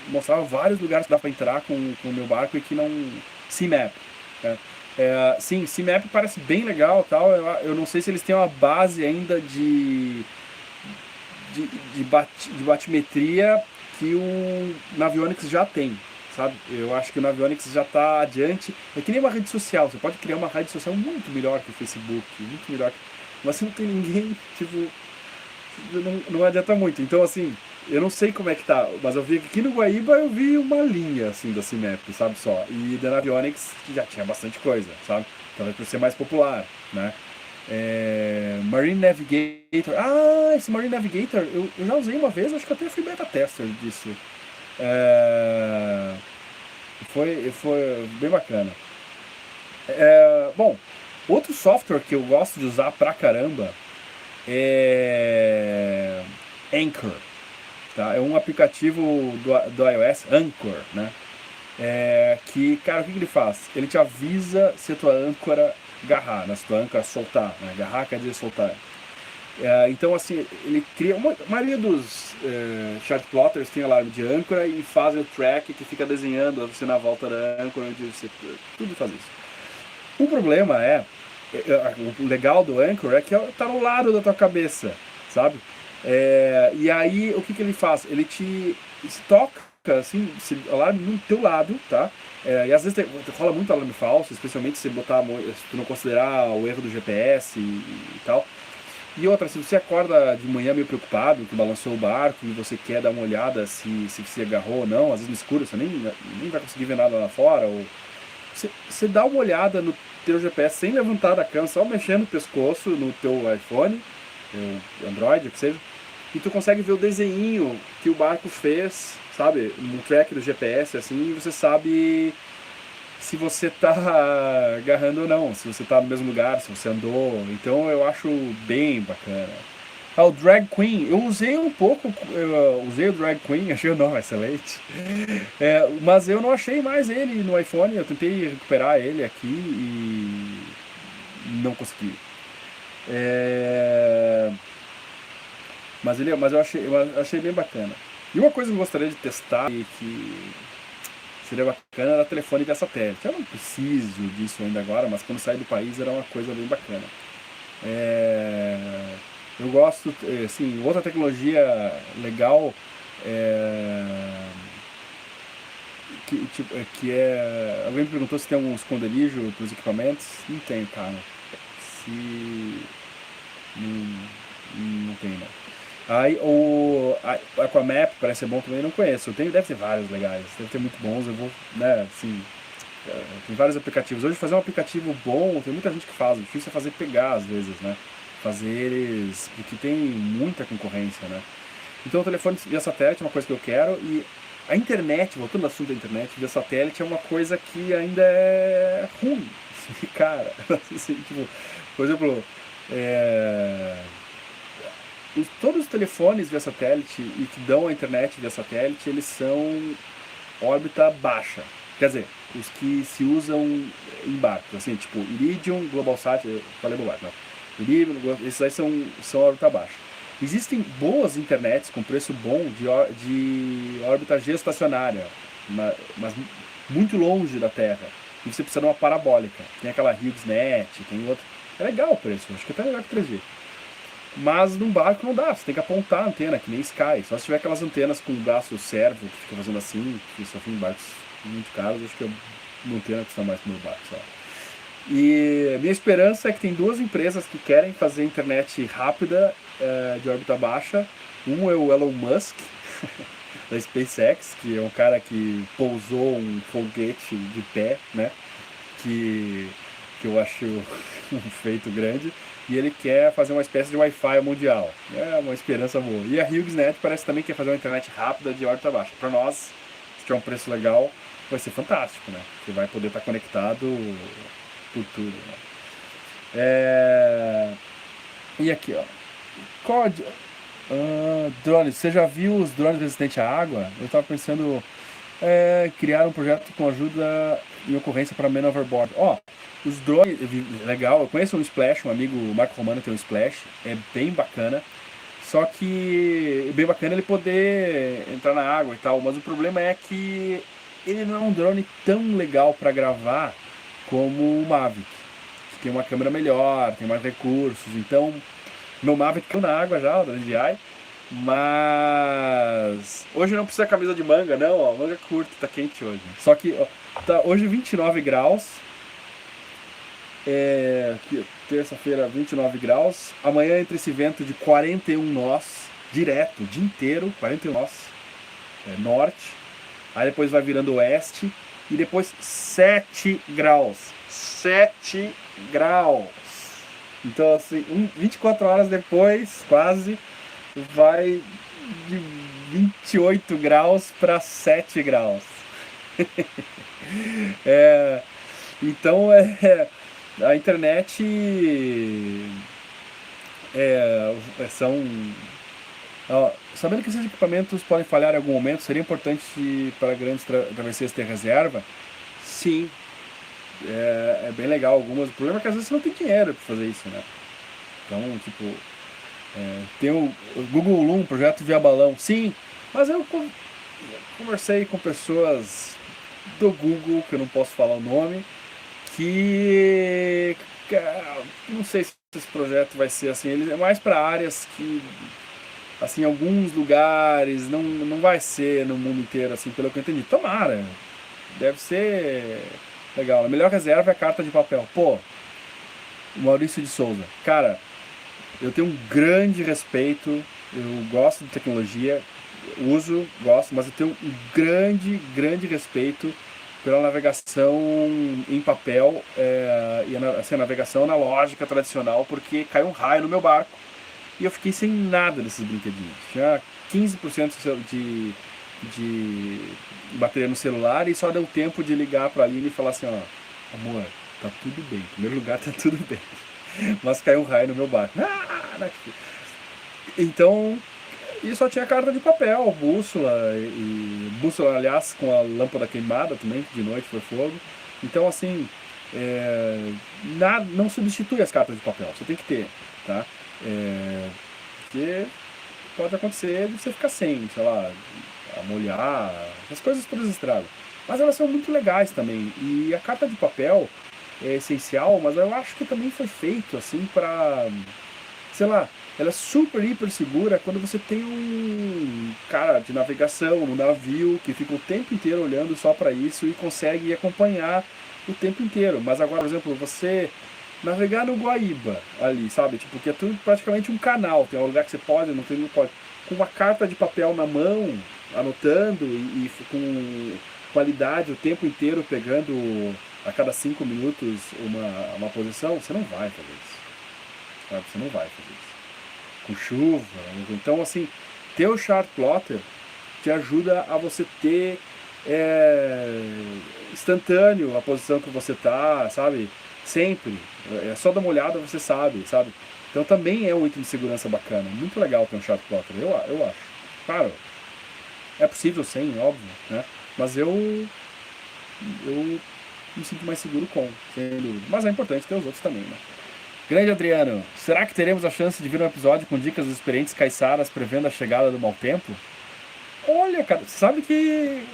mostrava vários lugares que dá pra entrar com o meu barco e que não. CMAP, né? Sim, CMAP parece bem legal, tal. Eu não sei se eles têm uma base ainda de batimetria que o Navionics já tem, sabe? Eu acho que o Navionics já está adiante. É que nem uma rede social. Você pode criar uma rede social muito melhor que o Facebook, muito melhor. Mas se não tem ninguém, tipo, não adianta muito. Então, assim, eu não sei como é que tá, mas eu vi que aqui no Guaíba eu vi uma linha, assim, da CMAP, sabe só. E da Navionics já tinha bastante coisa, sabe? Talvez por ser mais popular, né? Marine Navigator. Esse Marine Navigator eu já usei uma vez, acho que até fui beta tester disso. Foi bem bacana. Bom, outro software que eu gosto de usar pra caramba é Anchor. Tá? É um aplicativo do iOS, Anchor, né? Que, cara, o que ele faz? Ele te avisa se a tua âncora agarrar, né? Se a tua âncora soltar, né? Agarrar quer dizer soltar. Então, assim, ele cria. A maioria dos chart plotters tem alarme de âncora e fazem o track que fica desenhando você na volta da âncora, onde você. Tudo faz isso. O problema o legal do Anchor é que tá no lado da tua cabeça, sabe? E aí, o que ele faz? Ele te toca, assim, alarme no teu lado, tá? E às vezes rola muito alarme falso, especialmente se tu não considerar o erro do GPS e tal. E outra, se você acorda de manhã meio preocupado, que balançou o barco e você quer dar uma olhada se você agarrou ou não, às vezes no escuro, você nem vai conseguir ver nada lá fora, ou você dá uma olhada no teu GPS sem levantar da cama, só mexendo o pescoço no teu iPhone, Android, o que seja, e tu consegue ver o desenho que o barco fez, sabe, no track do GPS, assim, e você sabe se você tá agarrando ou não, se você tá no mesmo lugar, se você andou. Então eu acho bem bacana. O Drag Queen, eu usei um pouco, eu usei o Drag Queen, achei o nome excelente. Mas eu não achei mais ele no iPhone, eu tentei recuperar ele aqui e não consegui. Mas eu achei bem bacana. E uma coisa que eu gostaria de testar e que seria bacana era telefone via satélite. Eu não preciso disso ainda agora, mas quando sair do país era uma coisa bem bacana. Eu gosto, assim, outra tecnologia legal alguém me perguntou se tem algum esconderijo para os equipamentos. Não tem, cara. Não tem, não. Aí a Aquamap parece ser bom também, eu não conheço. Deve ter vários legais, deve ter muito bons, eu vou, né, assim, tem vários aplicativos. Hoje fazer um aplicativo bom, tem muita gente que faz, o difícil é fazer pegar às vezes, né? Fazer eles, porque tem muita concorrência, né? Então o telefone via satélite é uma coisa que eu quero e a internet, voltando ao assunto da internet, via satélite é uma coisa que ainda é ruim, cara. Assim, tipo, por exemplo, é, todos os telefones via satélite e que dão a internet via satélite, eles são órbita baixa. Quer dizer, os que se usam em barcos, assim, tipo Iridium, Globalsat, eu falei bobagem, não. Iridium, esses aí são órbita baixa. Existem boas internets com preço bom de órbita geoestacionária, mas muito longe da Terra. E você precisa de uma parabólica. Tem aquela HughesNet, tem outra. É legal o preço, acho que até melhor que 3G. Mas num barco não dá, você tem que apontar a antena, que nem Sky. Só se tiver aquelas antenas com o braço servo, que fica fazendo assim, que só tem barcos muito caros, acho que uma antena custa mais que meu barco, só. E minha esperança é que tem duas empresas que querem fazer internet rápida de órbita baixa. Um é o Elon Musk, da SpaceX, que é um cara que pousou um foguete de pé, né? Que eu acho um feito grande. E ele quer fazer uma espécie de Wi-Fi mundial. É uma esperança boa. E a HughesNet parece também que quer fazer uma internet rápida de órbita baixa. Para nós, se tiver um preço legal, vai ser fantástico, né? Você vai poder estar conectado por tudo, né? E aqui, ó. Drones. Você já viu os drones resistentes à água? Eu estava pensando criar um projeto com ajuda e ocorrência para Men Overboard. Ó, os drones, legal. Eu conheço um Splash, um amigo, o Marco Romano tem um Splash. É bem bacana. Só que é bem bacana ele poder entrar na água e tal. Mas o problema é que ele não é um drone tão legal para gravar como o Mavic, que tem uma câmera melhor, tem mais recursos. Então, meu Mavic caiu na água já, da DJI, mas hoje não precisa camisa de manga, não, ó, manga curta, tá quente hoje. Só que ó, tá hoje 29 graus, terça-feira 29 graus, amanhã entre esse vento de 41 nós, direto, o dia inteiro, 41 nós, norte, aí depois vai virando oeste, e depois 7 graus. 7 graus. Então, assim, 24 horas depois, quase, vai de 28 graus para 7 graus. Então, a internet são... sabendo que esses equipamentos podem falhar em algum momento, seria importante para grandes travessias ter reserva? Sim, é bem legal algumas. O problema é que às vezes você não tem dinheiro para fazer isso, né? Então, tipo, tem o Google Loom, projeto via balão. Sim, mas eu conversei com pessoas do Google, que eu não posso falar o nome, que não sei se esse projeto vai ser assim. Ele é mais para áreas que, assim, alguns lugares, não vai ser no mundo inteiro, assim, pelo que eu entendi. Tomara, deve ser legal. A melhor reserva é a carta de papel. Pô, Maurício de Souza. Cara, eu tenho um grande respeito, eu gosto de tecnologia, gosto, mas eu tenho um grande respeito pela navegação em papel e assim, a navegação analógica tradicional, porque caiu um raio no meu barco e eu fiquei sem nada desses brinquedinhos. Tinha 15% de bateria no celular e só deu tempo de ligar para a Aline e falar assim, ó, amor, tá tudo bem, em primeiro lugar tá tudo bem, mas caiu um raio no meu barco. Então, e só tinha carta de papel, bússola, aliás, com a lâmpada queimada também, que de noite foi fogo. Então, assim, não substitui as cartas de papel, você tem que ter, tá? Porque pode acontecer de você ficar sem, sei lá, molhar, as coisas todas estragam. Mas elas são muito legais também. E a carta de papel é essencial, mas eu acho que também foi feito assim para, sei lá, ela é super, hiper segura quando você tem um cara de navegação no navio que fica o tempo inteiro olhando só para isso e consegue acompanhar o tempo inteiro. Mas agora, por exemplo, você navegar no Guaíba ali, sabe? Tipo, que é tudo praticamente um canal. Tem um lugar que você pode, não tem, não pode. Com uma carta de papel na mão, anotando e com qualidade o tempo inteiro, pegando a cada 5 minutos uma posição, você não vai fazer isso. Sabe? Você não vai fazer isso. Com chuva. Então, assim, ter o chart plotter te ajuda a você ter instantâneo a posição que você tá, sabe? Sempre. É só dar uma olhada, você sabe, sabe? Então também é um item de segurança bacana. Muito legal ter um chart plotter, eu acho. Claro, é possível sem, óbvio, né? Mas eu me sinto mais seguro com, sem dúvida. Mas é importante ter os outros também, né? Grande Adriano, será que teremos a chance de vir um episódio com dicas dos experientes caiçaras prevendo a chegada do mau tempo? Olha, cara, sabe que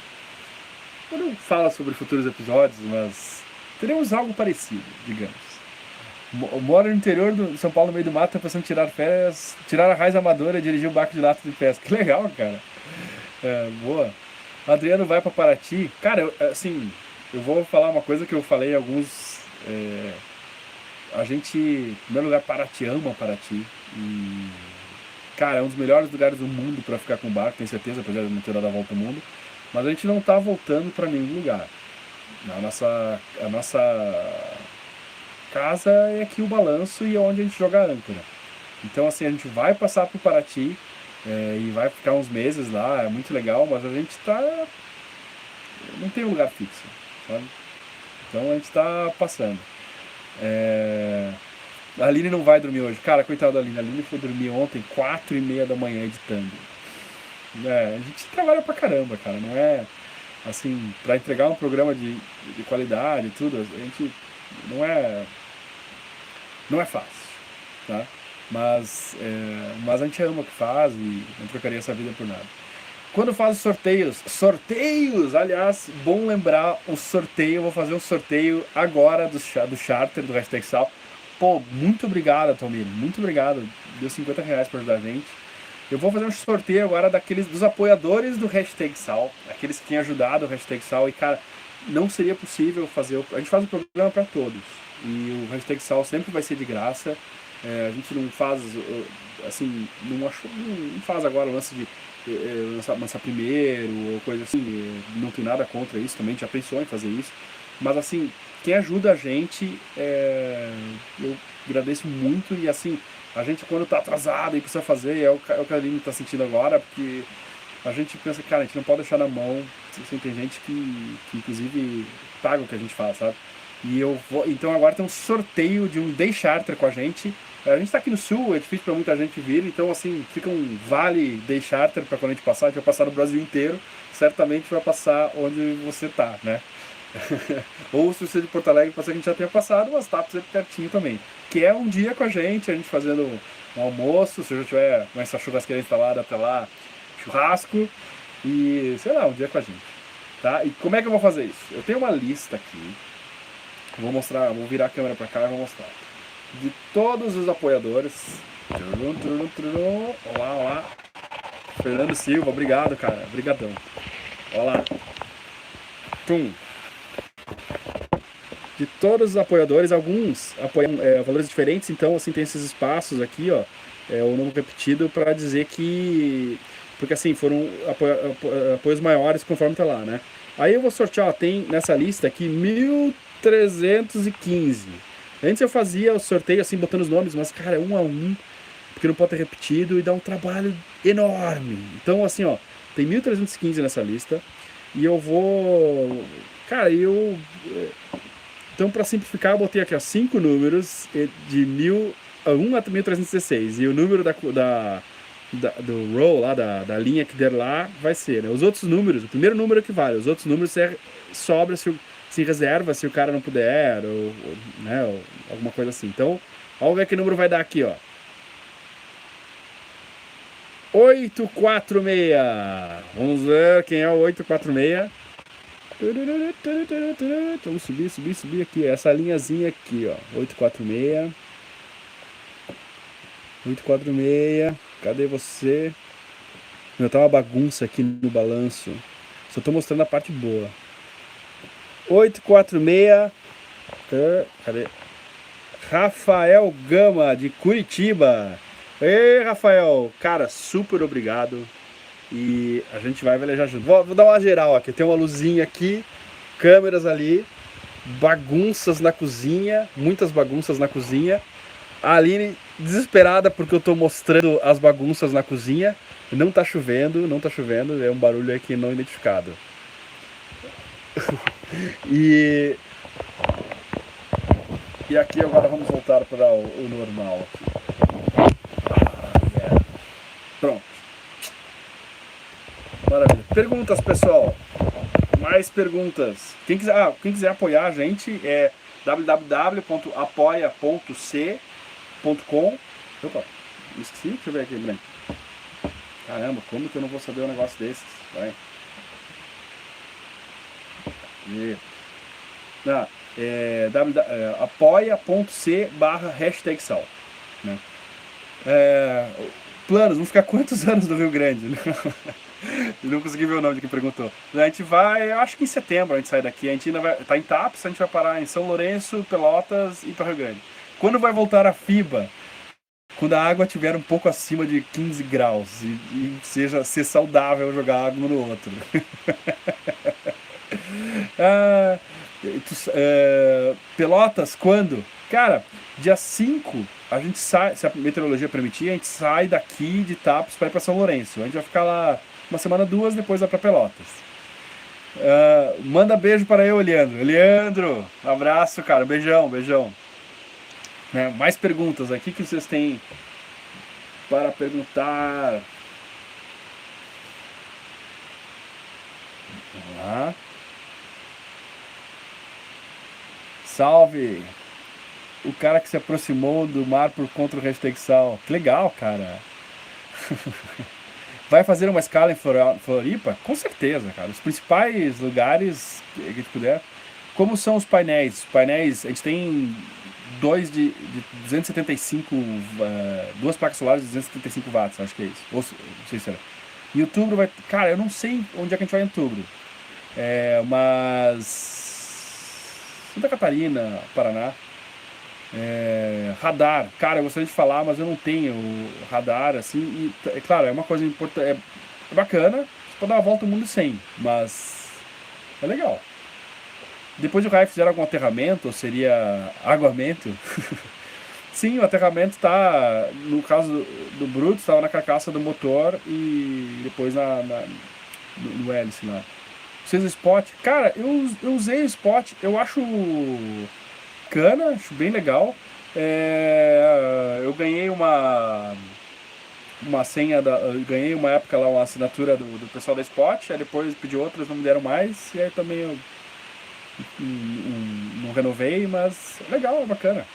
eu não falo sobre futuros episódios, mas teremos algo parecido, digamos. Moro no interior de São Paulo, no meio do mato, tô pensando em tirar férias, tirar a raiz amadora e dirigir um barco de lata de pesca. Que legal, cara. Boa. Adriano vai para Paraty. Cara, assim, eu vou falar uma coisa que eu falei em alguns... a gente, em primeiro lugar, Paraty, ama Paraty. E, cara, é um dos melhores lugares do mundo para ficar com barco, tenho certeza, apesar de não ter dado a volta ao mundo. Mas a gente não tá voltando para nenhum lugar. A nossa casa é aqui o balanço e é onde a gente joga a âncora. Então, assim, a gente vai passar por Paraty e vai ficar uns meses lá, é muito legal, mas a gente não tem um lugar fixo, sabe? Então a gente tá passando. A Aline não vai dormir hoje. Cara, coitada da Aline. A Aline foi dormir ontem, 4h30 da manhã, editando. A gente trabalha pra caramba, cara. Não é assim, pra entregar um programa de qualidade e tudo, a gente não é fácil, tá? Mas a gente ama o que faz e não trocaria essa vida por nada. Quando faz os sorteios, aliás, bom lembrar o sorteio, eu vou fazer um sorteio agora do Charter, do Hashtag Sal. Pô, muito obrigado, Tomir, muito obrigado, deu R$50 pra ajudar a gente. Eu vou fazer um sorteio agora dos apoiadores do Hashtag Sal, aqueles que têm ajudado o Hashtag Sal, e cara, não seria possível fazer, a gente faz o programa para todos, e o Hashtag Sal sempre vai ser de graça, a gente não faz, assim, não faz agora o lance de lançar primeiro, ou coisa assim, não tem nada contra isso também, já pensou em fazer isso, mas assim, quem ajuda a gente, eu agradeço muito, e assim, a gente quando tá atrasado e precisa fazer, é o que a Aline tá sentindo agora, porque a gente pensa, cara, a gente não pode deixar na mão, assim, tem gente que inclusive paga o que a gente faz, sabe? E então agora tem um sorteio de um Day Charter com a gente tá aqui no sul, é difícil pra muita gente vir, então assim, fica um vale Day Charter pra quando a gente passar, a gente vai passar no Brasil inteiro, certamente vai passar onde você tá, né? Ou se você é de Porto Alegre, pode ser que a gente já tenha passado, mas tá sempre pertinho também. Que é um dia com a gente fazendo um almoço, se eu já tiver com essa churrasqueira instalada até lá, churrasco, e sei lá, um dia com a gente. Tá? E como é que eu vou fazer isso? Eu tenho uma lista aqui, vou mostrar, vou virar a câmera pra cá e vou mostrar. De todos os apoiadores. Olá. Fernando Silva, obrigado, cara. Obrigadão. Olá. De todos os apoiadores, alguns apoiam valores diferentes, então assim tem esses espaços aqui, ó, o número repetido para dizer que, porque assim foram apoios maiores conforme tá lá, né? Aí eu vou sortear, ó, tem nessa lista aqui 1315. Antes eu fazia o sorteio assim botando os nomes, mas cara, um a um, porque não pode ter repetido e dá um trabalho enorme. Então assim, ó, tem 1315 nessa lista e eu vou, cara, então, para simplificar, eu botei aqui 5 números de 1 a 1316. E o número do row lá, da linha que der lá, vai ser, né? Os outros números, o primeiro número é que vale. Os outros números sobra se reserva se o cara não puder, né, ou alguma coisa assim. Então, vamos ver que número vai dar aqui, ó. 846. Vamos ver quem é o 846. Vamos subir aqui, essa linhazinha aqui, ó, 846, cadê você? Meu, tá uma bagunça aqui no balanço, só tô mostrando a parte boa. 846, cadê? Rafael Gama, de Curitiba. Ei, Rafael, cara, super obrigado. E a gente vai velejar junto. Vou dar uma geral aqui. Tem uma luzinha aqui, câmeras ali, bagunças na cozinha, muitas bagunças na cozinha. A Aline desesperada porque eu tô mostrando as bagunças na cozinha. Não tá chovendo, é um barulho aqui não identificado. E aqui agora vamos voltar para o normal. Pronto. Maravilha. Perguntas, pessoal. Mais perguntas. Quem quiser apoiar a gente é www.apoia.c.com. Opa, esqueci? Deixa eu ver aqui, Breno. Caramba, como que eu não vou saber um negócio desses? Vai. apoia.c/#sal. Né? Planos, vamos ficar quantos anos no Rio Grande? Não consegui ver o nome de quem perguntou. A gente vai, eu acho que em setembro a gente sai daqui. A gente ainda vai, tá em Tapes, a gente vai parar em São Lourenço, Pelotas e para Rio Grande. Quando vai voltar a FIBA? Quando a água estiver um pouco acima de 15 graus e ser saudável jogar água um no outro. Pelotas, quando? Cara, dia 5 a gente sai, se a meteorologia permitir, a gente sai daqui de Tapes para ir para São Lourenço. A gente vai ficar lá uma semana, duas, depois vai para Pelotas. Manda beijo para eu, Leandro. Leandro, abraço, cara. Beijão. Mais perguntas aqui que vocês têm para perguntar. Vamos lá. Salve! O cara que se aproximou do mar por conta do hashtag Sal. Que legal, cara. Vai fazer uma escala em Floripa? Com certeza, cara. Os principais lugares que a gente puder. Como são os painéis? Os painéis, a gente tem dois de 275, duas placas solares de 275 watts, acho que é isso. Ou, não sei se era. Em outubro vai... Cara, eu não sei onde é que a gente vai em outubro. Mas... Santa Catarina, Paraná. Radar, cara, eu gostaria de falar, mas eu não tenho radar, assim, e, é claro, é uma coisa importante, é bacana, você pode dar uma volta ao mundo sem, mas é legal. Depois o Raio fizeram algum aterramento, ou seria aguamento? Sim, o aterramento está, no caso do Brutus, estava na carcaça do motor e depois no hélice lá. Vocês o Spot? Cara, eu usei o Spot, eu acho bacana, acho bem legal. Eu ganhei uma senha, eu ganhei uma época lá uma assinatura do pessoal da Spot, aí depois pedi outras, não me deram mais, e aí também eu não renovei, mas legal, é bacana.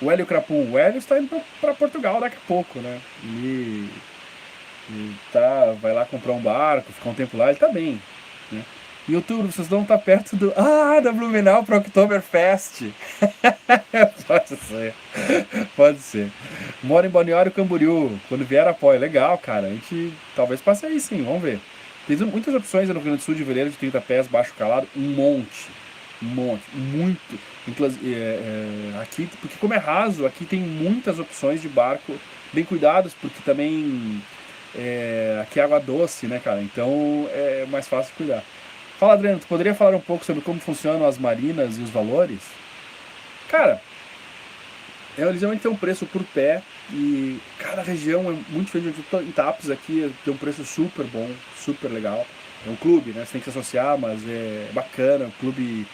O Hélio Crapum, o Hélio está indo para Portugal daqui a pouco, né? E vai lá comprar um barco, ficar um tempo lá, ele tá bem, né? Em outubro vocês vão estar perto da Blumenau para Oktoberfest. Pode ser. Moro em Balneário Camboriú, quando vier apoio, legal, cara, a gente talvez passe aí sim, vamos ver. Tem muitas opções no Rio Grande do Sul de veleiro de 30 pés, baixo calado, um monte, muito. Aqui, porque como é raso, aqui tem muitas opções de barco bem cuidados, porque também aqui é água doce, né, cara, então é mais fácil de cuidar. Fala, Adriano, tu poderia falar um pouco sobre como funcionam as marinas e os valores? Cara, eles geralmente têm um preço por pé e cada região é muito diferente. Em Tapes aqui tem um preço super bom, super legal. É um clube, né? Você tem que se associar, mas é bacana. Um clube,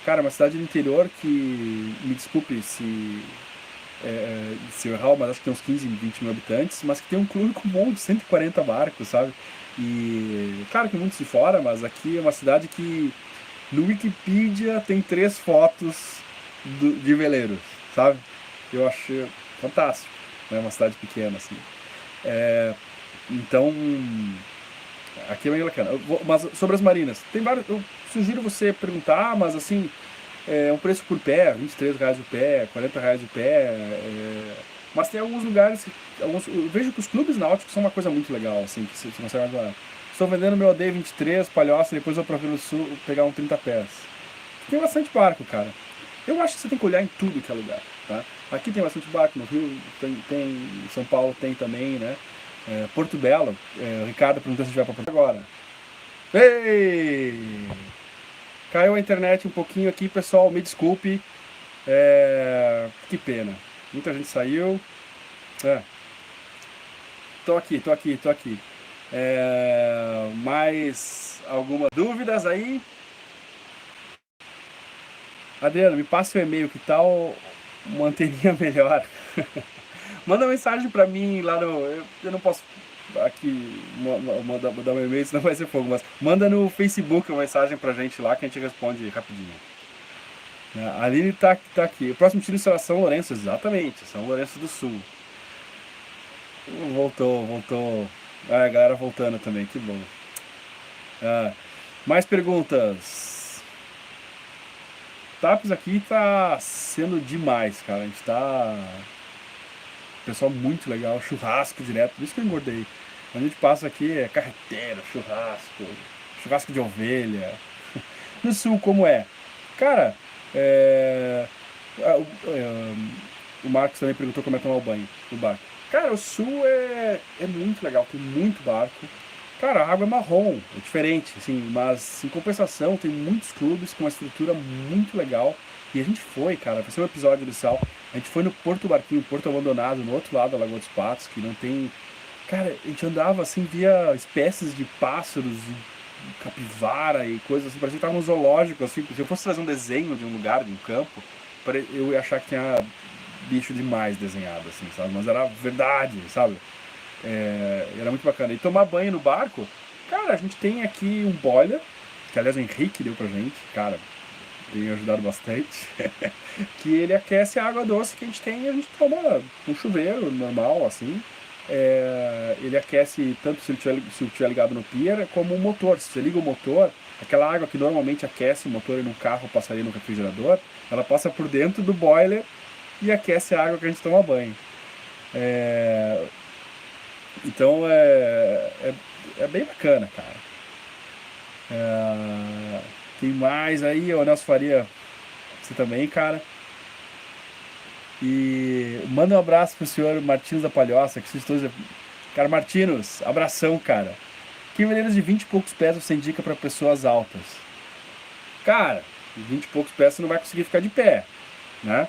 cara, é uma cidade do interior que, me desculpe se eu errar, mas acho que tem uns 15, 20 mil habitantes, mas que tem um clube com um monte de 140 barcos, sabe? E claro que muitos de fora, mas aqui é uma cidade que no Wikipedia tem 3 fotos de veleiros, sabe? Eu acho fantástico, né? Uma cidade pequena assim. Então aqui é bem bacana. Mas sobre as marinas, tem vários. Eu sugiro você perguntar, mas assim, um preço por pé, R$23 o pé, R$40 o pé. Mas tem alguns lugares, eu vejo que os clubes náuticos são uma coisa muito legal, assim, que você consegue mais barato. Estou vendendo meu AD23, palhoça, depois eu vou para o Sul pegar um 30 pés. Tem bastante barco, cara. Eu acho que você tem que olhar em tudo que é lugar, tá? Aqui tem bastante barco, no Rio tem em São Paulo tem também, né? Porto Belo, o Ricardo perguntou se a gente vai para Porto agora. Ei! Caiu a internet um pouquinho aqui, pessoal, me desculpe. Que pena. Muita gente saiu. Tô aqui. Mais algumas dúvidas aí? Adriano, me passa o e-mail, que tal uma anteninha melhor? Manda mensagem pra mim lá no... Eu não posso aqui mandar um e-mail, senão vai ser fogo, mas manda no Facebook uma mensagem pra gente lá que a gente responde rapidinho. A Aline tá aqui. O próximo tiro será São Lourenço, exatamente, São Lourenço do Sul. Voltou. A galera voltando também, que bom. Mais perguntas? Taps aqui tá sendo demais, cara. A gente tá... Pessoal muito legal, churrasco direto, por isso que eu engordei. A gente passa aqui é carreteira, churrasco de ovelha. No sul, como é? Cara, o Marcos também perguntou como é tomar o banho no barco. Cara, o sul é muito legal, tem muito barco. Cara, a água é marrom, é diferente, assim, mas em compensação tem muitos clubes com uma estrutura muito legal. E a gente foi, cara, vai ser um episódio do Sal. A gente foi no Porto Barquinho, Porto Abandonado, no outro lado da Lagoa dos Patos, que não tem... Cara, a gente andava assim, via espécies de pássaros, e capivara e coisas assim, parecia que tava num zoológico, assim. Se eu fosse trazer um desenho de um lugar, de um campo, eu ia achar que tinha bicho demais desenhado, assim, sabe? Mas era verdade, sabe? Era muito bacana. E tomar banho no barco, cara, a gente tem aqui um boiler, que aliás o Henrique deu pra gente, cara, tem ajudado bastante, que ele aquece a água doce que a gente tem e a gente toma um chuveiro normal, assim. Ele aquece tanto se ele estiver ligado no pier, como o motor. Se você liga o motor, aquela água que normalmente aquece o motor em um carro passaria no refrigerador, ela passa por dentro do boiler e aquece a água que a gente toma banho. Então é bem bacana, cara. Tem mais aí, o Nelson Faria, você também, cara. E manda um abraço pro senhor Martins da Palhoça, que vocês todos... Cara, Martinos, abração, cara. Que veleiros de 20 e poucos pés você indica para pessoas altas? Cara, 20 e poucos pés você não vai conseguir ficar de pé, né?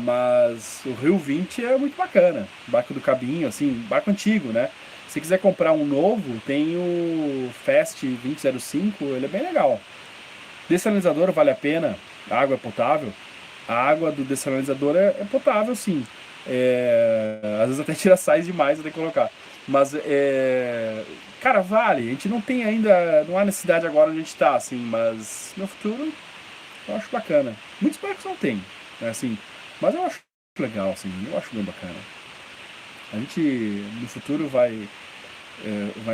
Mas o Rio 20 é muito bacana. Barco do Cabinho, assim, barco antigo, né? Se quiser comprar um novo, tem o Fast 2005, ele é bem legal. Dessalinizador vale a pena, a água é potável. A água do dessalinizador é potável, sim. Às vezes até tira sais demais, eu tenho que colocar. Mas, cara, vale. A gente não tem ainda, não há necessidade agora onde a gente está, assim, mas no futuro eu acho bacana. Muitos barcos não tem, né, assim, mas eu acho legal, assim, eu acho bem bacana. A gente, no futuro, vai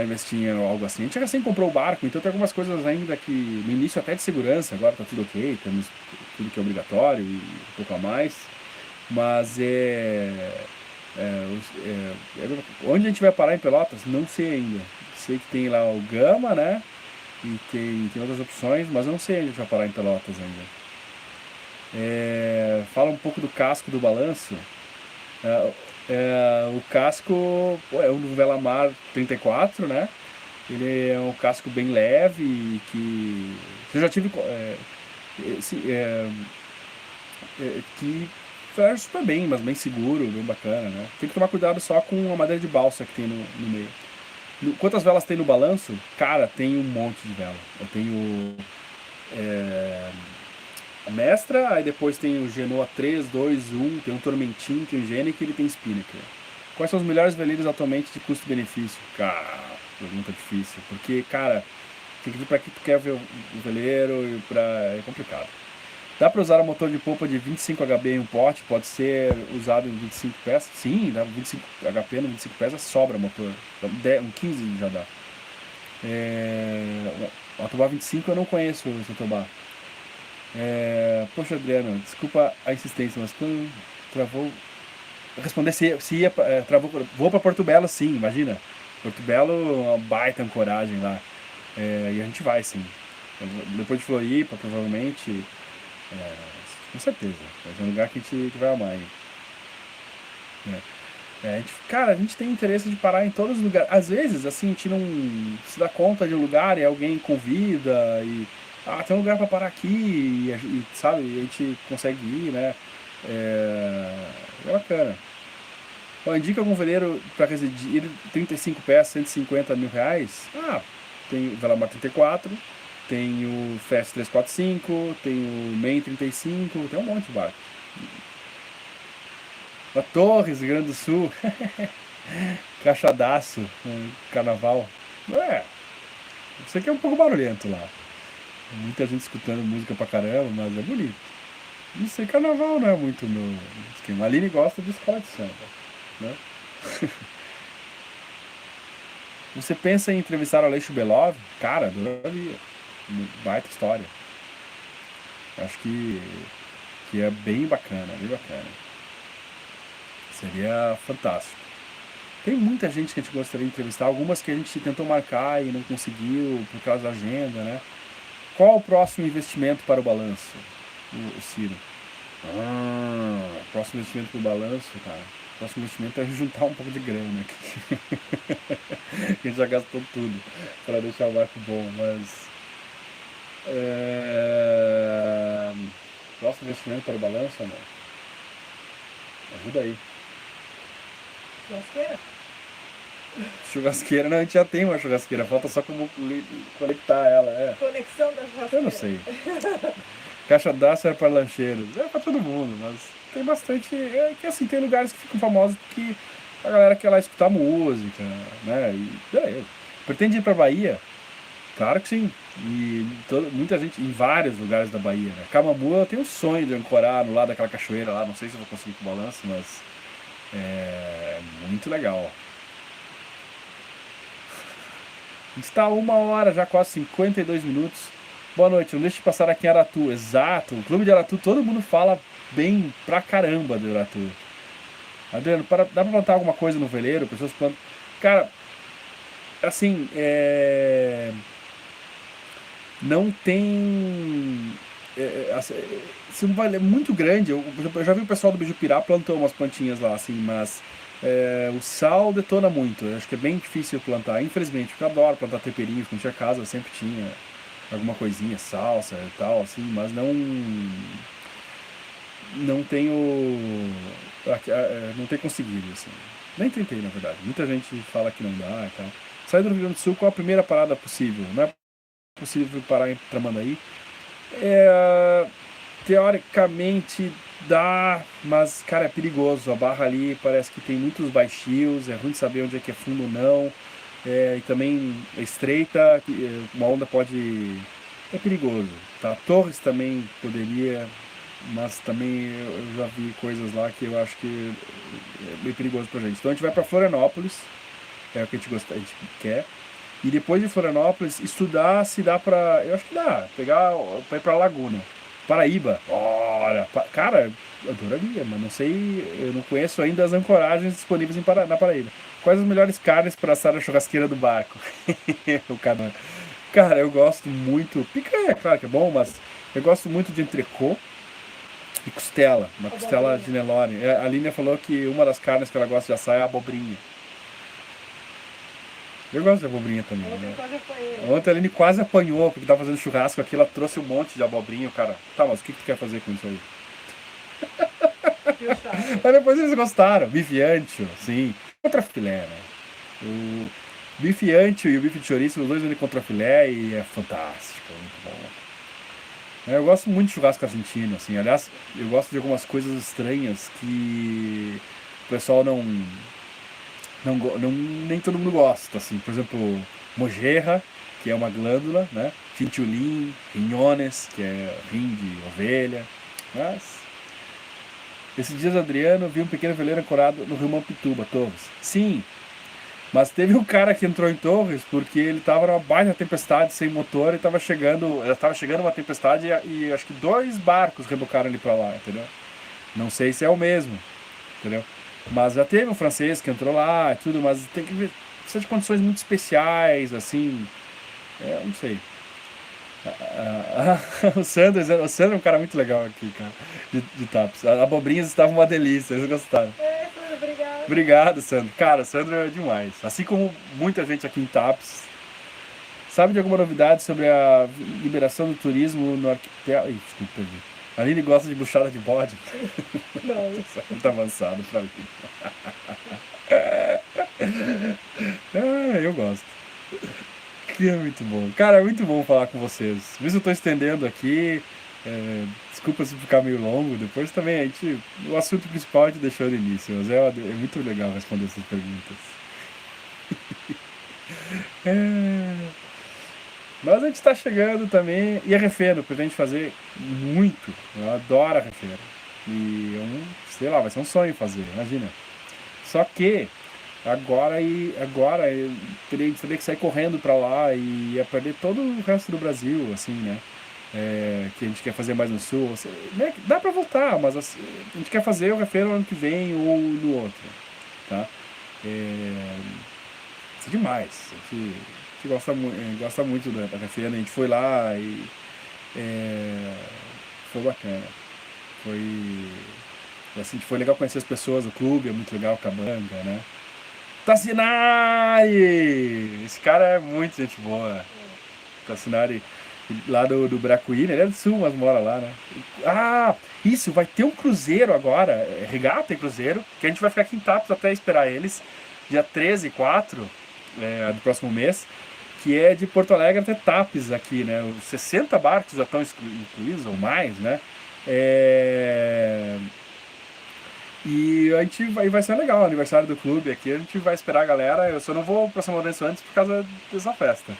investir em algo assim. A gente recém comprou o barco, então tem algumas coisas ainda que, no início até de segurança, agora tá tudo ok, temos tudo que é obrigatório e um pouco a mais, mas onde a gente vai parar em Pelotas, não sei ainda. Sei que tem lá o Gama, né, e tem outras opções, mas eu não sei onde a gente vai parar em Pelotas ainda. Fala um pouco do casco do balanço. O casco é um Velamar 34, né? Ele é um casco bem leve que eu já tive que faz super bem, mas bem seguro, bem bacana, né? Tem que tomar cuidado só com a madeira de balsa que tem no meio. Quantas velas tem no balanço? Cara, tem um monte de vela. Eu tenho a Mestra, aí depois tem o Genoa 3, 2, 1, tem um Tormentinho, tem o Gênic e ele tem Spinnaker. Quais são os melhores veleiros atualmente de custo-benefício? Cara, pergunta difícil, porque, cara, tem que ver pra que tu quer ver o veleiro e é complicado. Dá pra usar o motor de polpa de 25 HP em um pote? Pode ser usado em 25 pés? Sim, dá 25 HP no 25 pés, sobra motor. Um 15 já dá. O Atobá 25 eu não conheço esse Atobá. Poxa, Adriano, desculpa a insistência, mas quando travou... Responder se ia, travou, vou pra Porto Belo, sim, imagina. Porto Belo, uma baita ancoragem lá. E a gente vai, sim. Depois de Floripa, provavelmente. Com certeza. Vai ser um lugar que a gente vai amar, hein? Cara, a gente tem interesse de parar em todos os lugares. Às vezes, assim, a gente não se dá conta de um lugar e alguém convida e... Ah, tem um lugar pra parar aqui sabe, a gente consegue ir, né? É bacana. Ó, indica algum veleiro pra residir, ele 35 pés, 150 mil reais. Ah, tem o Velamar 34, tem o Fast 345, tem o Main 35, tem um monte de barco. A Torres, Rio Grande do Sul, Caixadaço, Carnaval. Sei que é um pouco barulhento lá. Muita gente escutando música pra caramba, mas é bonito. Não sei, Carnaval não é muito meu esquema. A Aline gosta de escola de samba, né? Você pensa em entrevistar o Aleixo Belov? Cara, adoraria. Baita história. Acho que é bem bacana, bem bacana. Seria fantástico. Tem muita gente que a gente gostaria de entrevistar, algumas que a gente tentou marcar e não conseguiu por causa da agenda, né? Qual o próximo investimento para o balanço? O Ciro. Próximo investimento para o balanço, cara. O próximo investimento é juntar um pouco de grana. A gente já gastou tudo para deixar o barco bom, mas... Próximo investimento para o balanço, não? Ajuda aí. Churrasqueira? Churrasqueira, não, a gente já tem uma churrasqueira, falta só como conectar ela, Conexão da churrasqueira. Eu não sei. Caixa d'água é para lancheiros, é para todo mundo, mas tem bastante, que assim, tem lugares que ficam famosos porque a galera quer lá escutar música, né, e beleza. Pretende ir pra Bahia? Claro que sim, e muita gente, em vários lugares da Bahia, né. Camamu, eu tenho um sonho de ancorar no lado daquela cachoeira lá, não sei se eu vou conseguir com o balanço, mas é muito legal. A gente está 1 hora, já quase 52 minutos. Boa noite, não deixe de passar aqui em Aratu. Exato, o Clube de Aratu, todo mundo fala bem pra caramba do Aratu. Adriano, dá pra plantar alguma coisa no veleiro? Pessoas plantam. Cara, assim, não tem. Você não vai, é muito grande. Eu já vi o pessoal do Bijupirá plantou umas plantinhas lá, assim, mas o sal detona muito. Eu acho que é bem difícil plantar, infelizmente, porque eu adoro plantar temperinhos. Quando tinha casa, eu sempre tinha alguma coisinha, salsa e tal, assim, mas não tenho conseguido, assim. Nem tentei, na verdade. Muita gente fala que não dá e tal. Sair do Rio Grande do Sul, qual a primeira parada possível? Não é possível parar em Tramandaí? Teoricamente dá, mas, cara, é perigoso. A barra ali parece que tem muitos baixios, é ruim saber onde é que é fundo ou não. E também é estreita, uma onda pode... É perigoso, tá? Torres também poderia, mas também eu já vi coisas lá que eu acho que é bem perigoso pra gente. Então a gente vai pra Florianópolis, é o que a gente quer. E depois de Florianópolis, estudar se dá pra... Eu acho que dá, pra ir pra Laguna. Paraíba, bora! Cara, eu adoraria, mas não sei, eu não conheço ainda as ancoragens disponíveis na Paraíba. Quais as melhores carnes para assar na churrasqueira do barco? O cara, eu gosto muito. Picanha, claro que é bom, mas eu gosto muito de entrecô e costela. Uma costela de Nelore. A Aline falou que uma das carnes que ela gosta de assar é a abobrinha. Eu gosto de abobrinha também, né? Ontem a Aline quase apanhou porque tava fazendo churrasco aqui, ela trouxe um monte de abobrinha, o cara. Tá, mas o que tu quer fazer com isso aí? Mas depois eles gostaram. Bife ancho, sim. Contrafilé, né? O bife ancho e o bife de chouriço, os dois vêm contra filé e é fantástico, é muito bom. Eu gosto muito de churrasco argentino, assim. Aliás, eu gosto de algumas coisas estranhas que o pessoal nem todo mundo gosta, assim. Por exemplo, mojerra, que é uma glândula, né? Chinchulín, rinhones, que é rim de ovelha. Mas esses dias, Adriano, vi um pequeno veleiro ancorado no Rio Mampituba, Torres. Sim, mas teve um cara que entrou em Torres porque ele estava numa baita tempestade sem motor e estava chegando uma tempestade e acho que 2 barcos rebocaram ele para lá, entendeu? Não sei se é o mesmo, entendeu? Mas já teve um francês que entrou lá e tudo, mas tem que ver, precisa de condições muito especiais, assim, não sei. O Sandro é um cara muito legal aqui, cara, de Taps. As abobrinhas estavam uma delícia, eles gostaram. É, obrigada. Obrigado, Sandro. Cara, o Sandro é demais. Assim como muita gente aqui em Taps. Sabe de alguma novidade sobre a liberação do turismo no arquipélago? Ih, desculpa, perdi. A Aline gosta de buchada de bode. Não. Isso é muito avançado pra mim. Eu gosto. Que é muito bom. Cara, é muito bom falar com vocês. Mesmo eu tô estendendo aqui. Desculpa se ficar meio longo. Depois também o assunto principal a gente deixou no início. Mas é muito legal responder essas perguntas. É, Mas a gente está chegando também, e a Refeno, pretende fazer muito. Eu adoro a Refeno. E sei lá, vai ser um sonho fazer, imagina. Só que agora eu teria que sair correndo para lá e ia perder todo o resto do Brasil, assim, né? Que a gente quer fazer mais no sul. Assim, né? Dá para voltar, mas assim, a gente quer fazer o Refeno ano que vem ou no outro, tá? É, isso é demais. A gente gosta muito da Refena. A gente foi lá e é, foi bacana. Foi, assim, foi legal conhecer as pessoas, o clube é muito legal, Cabanga, né? Tassinari! Esse cara é muito gente boa. Tassinari, lá do Bracuí, né? Ele é do Sul, mas mora lá, né? Ah, isso, vai ter um cruzeiro agora, regata e cruzeiro, que a gente vai ficar aqui em Tapos até esperar eles, dia 13 e 4 do próximo mês, que é de Porto Alegre até Tapes aqui, né? Os 60 barcos já estão incluídos ou mais, né? É, E vai ser legal, o aniversário do clube aqui, a gente vai esperar a galera. Eu só não vou pra São Lourenço antes por causa dessa festa.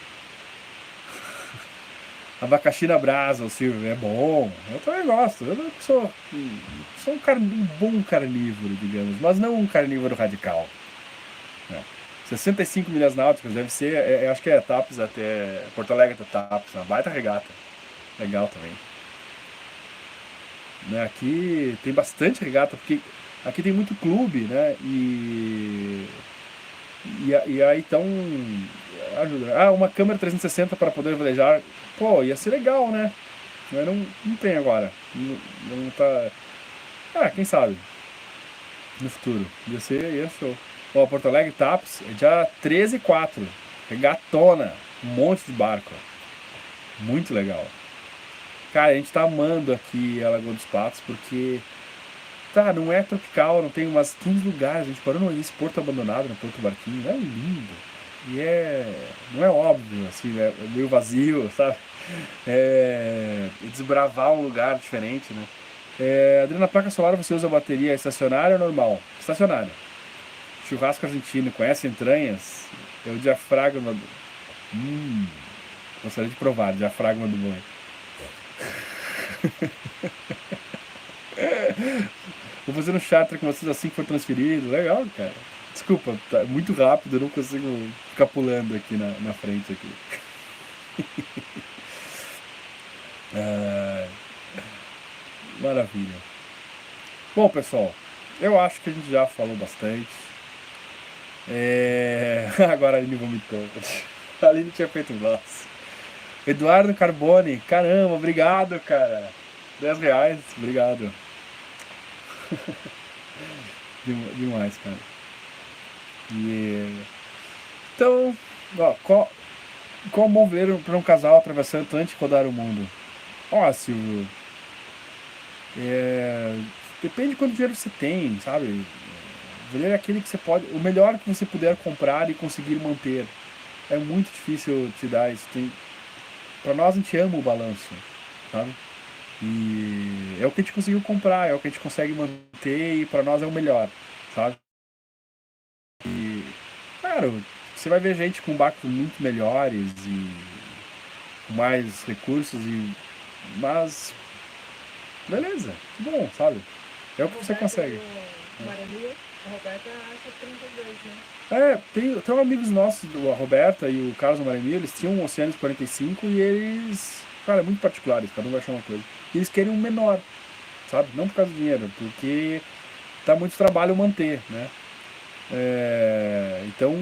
Abacaxi na brasa, o Silvio, é bom. Eu também gosto. Eu não sou um bom carnívoro, digamos, mas não um carnívoro radical. Não. 65 milhas náuticas deve ser, acho que é Tapes até Porto Alegre até Tapes, uma baita regata. Legal também. Né? Aqui tem bastante regata, porque aqui tem muito clube, né? E aí então ajuda. Uma câmera 360 para poder velejar. Pô, ia ser legal, né? Mas não tem agora. Não tá. Quem sabe? No futuro. Ia show. Ó, Porto Alegre Taps é dia 13 e 4. Regatona. Um monte de barco. Muito legal. Cara, a gente tá amando aqui a Lagoa dos Patos porque não é tropical, não tem umas 15 lugares. A gente parou nesse porto abandonado, no Porto Barquinho. É lindo. E não é óbvio, assim, né? É meio vazio, sabe? Desbravar um lugar diferente, né? Adriana, na placa solar você usa bateria estacionária ou normal? Estacionária. Churrasco argentino, conhece entranhas? É o diafragma do... Gostaria de provar, diafragma do boi. Vou fazer um charter com vocês assim que for transferido. Legal, cara. Desculpa, tá muito rápido, eu não consigo ficar pulando aqui na frente aqui. Maravilha. Bom, pessoal, eu acho que a gente já falou bastante. Agora a Aline vomitou. A Aline tinha feito um gloss. Eduardo Carbone, caramba, obrigado, cara. R$ 10, obrigado. Demais, cara. Então, qual bom ver para um casal atravessando o Atlântico e rodar o mundo? Silvio, depende de quanto dinheiro você tem, sabe? Veleiro é aquele que você pode, o melhor que você puder comprar e conseguir manter. É muito difícil te dar isso. Para nós a gente ama o balanço, sabe? E é o que a gente conseguiu comprar, é o que a gente consegue manter e para nós é o melhor, sabe? Claro, você vai ver gente com barcos muito melhores e com mais recursos, mas beleza, que bom, sabe? É o que você consegue. A Roberta acha 32, né? Tem amigos nossos, a Roberta e o Carlos Maremir, eles tinham um Oceanis 45 e eles, cara, muito particulares, cada um vai achar uma coisa. E eles querem um menor, sabe? Não por causa do dinheiro, porque dá muito trabalho manter, né? Então,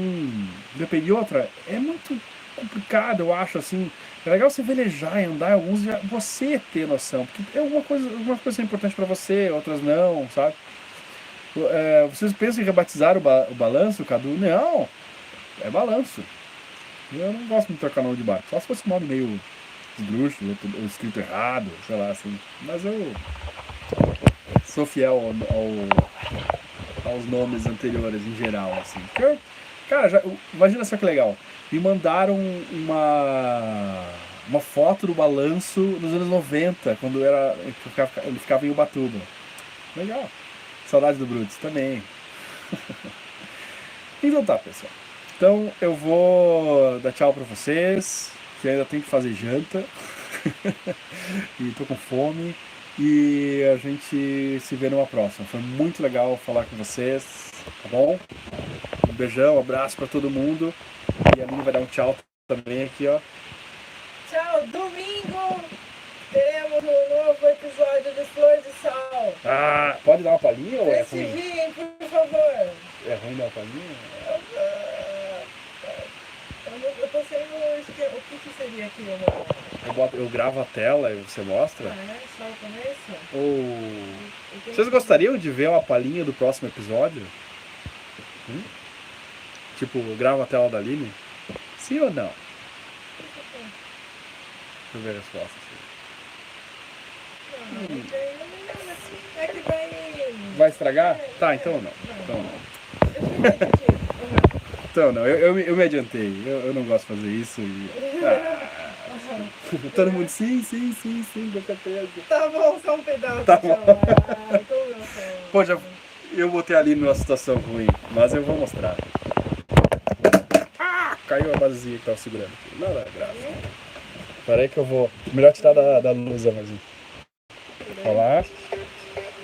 depende de outra, é muito complicado, eu acho, assim. É legal você velejar e andar em alguns, você ter noção, porque algumas coisas são importantes para você, outras não, sabe? Vocês pensam em rebatizar o balanço, Cadu? Não, é balanço. Eu não gosto muito de trocar nome de barco, só se fosse um nome meio esdrúxulo, ou escrito errado, sei lá, assim. Mas eu sou fiel aos nomes anteriores em geral, assim. Cara, imagina só que legal. Me mandaram uma foto do balanço nos anos 90, quando ele ficava em Ubatuba. Legal. Saudade do Brutus também. Então tá, pessoal. Então eu vou dar tchau pra vocês, que ainda tenho que fazer janta. E tô com fome. E a gente se vê numa próxima. Foi muito legal falar com vocês, tá bom? Um beijão, um abraço pra todo mundo. E a Aline vai dar um tchau também aqui, ó. Tchau, domingo teremos um novo episódio de Flor de Sal. Ah, pode dar uma palhinha ou é ruim? Prestigiem, por favor. É ruim dar uma palhinha? Eu tô sem o esquema. O que seria aquilo? Eu gravo a tela e você mostra? É, só o começo? Ou... Vocês gostariam de ver uma palhinha do próximo episódio? Tipo, eu gravo a tela da Aline? Sim ou não? Deixa eu ver a resposta. Não tem nada assim. É que vai... Vai estragar? Tá, então não. Então não. Então não, eu me adiantei. Eu não gosto de fazer isso. Todo mundo, sim, com certeza. Tá bom, só um pedaço. Tá bom. Pô, eu botei ali numa situação ruim, mas eu vou mostrar. Caiu a basezinha que tava segurando aqui. Não, graça. Peraí que eu vou. Melhor tirar da luz a basezinha. Olha lá.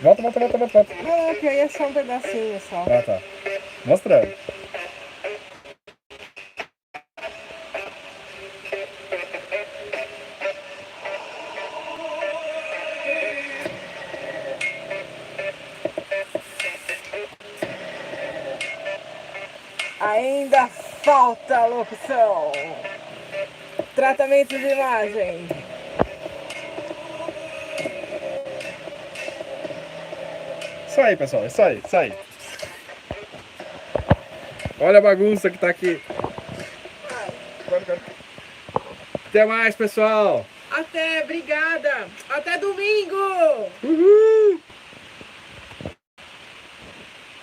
Volta. Não, que aí é só um pedacinho só. Ah, tá. Mostrando. Ainda falta locução. Tratamento de imagem. Isso aí, pessoal. Isso aí. Olha a bagunça que tá aqui. Até mais, pessoal. Até, obrigada. Até domingo. Uhul.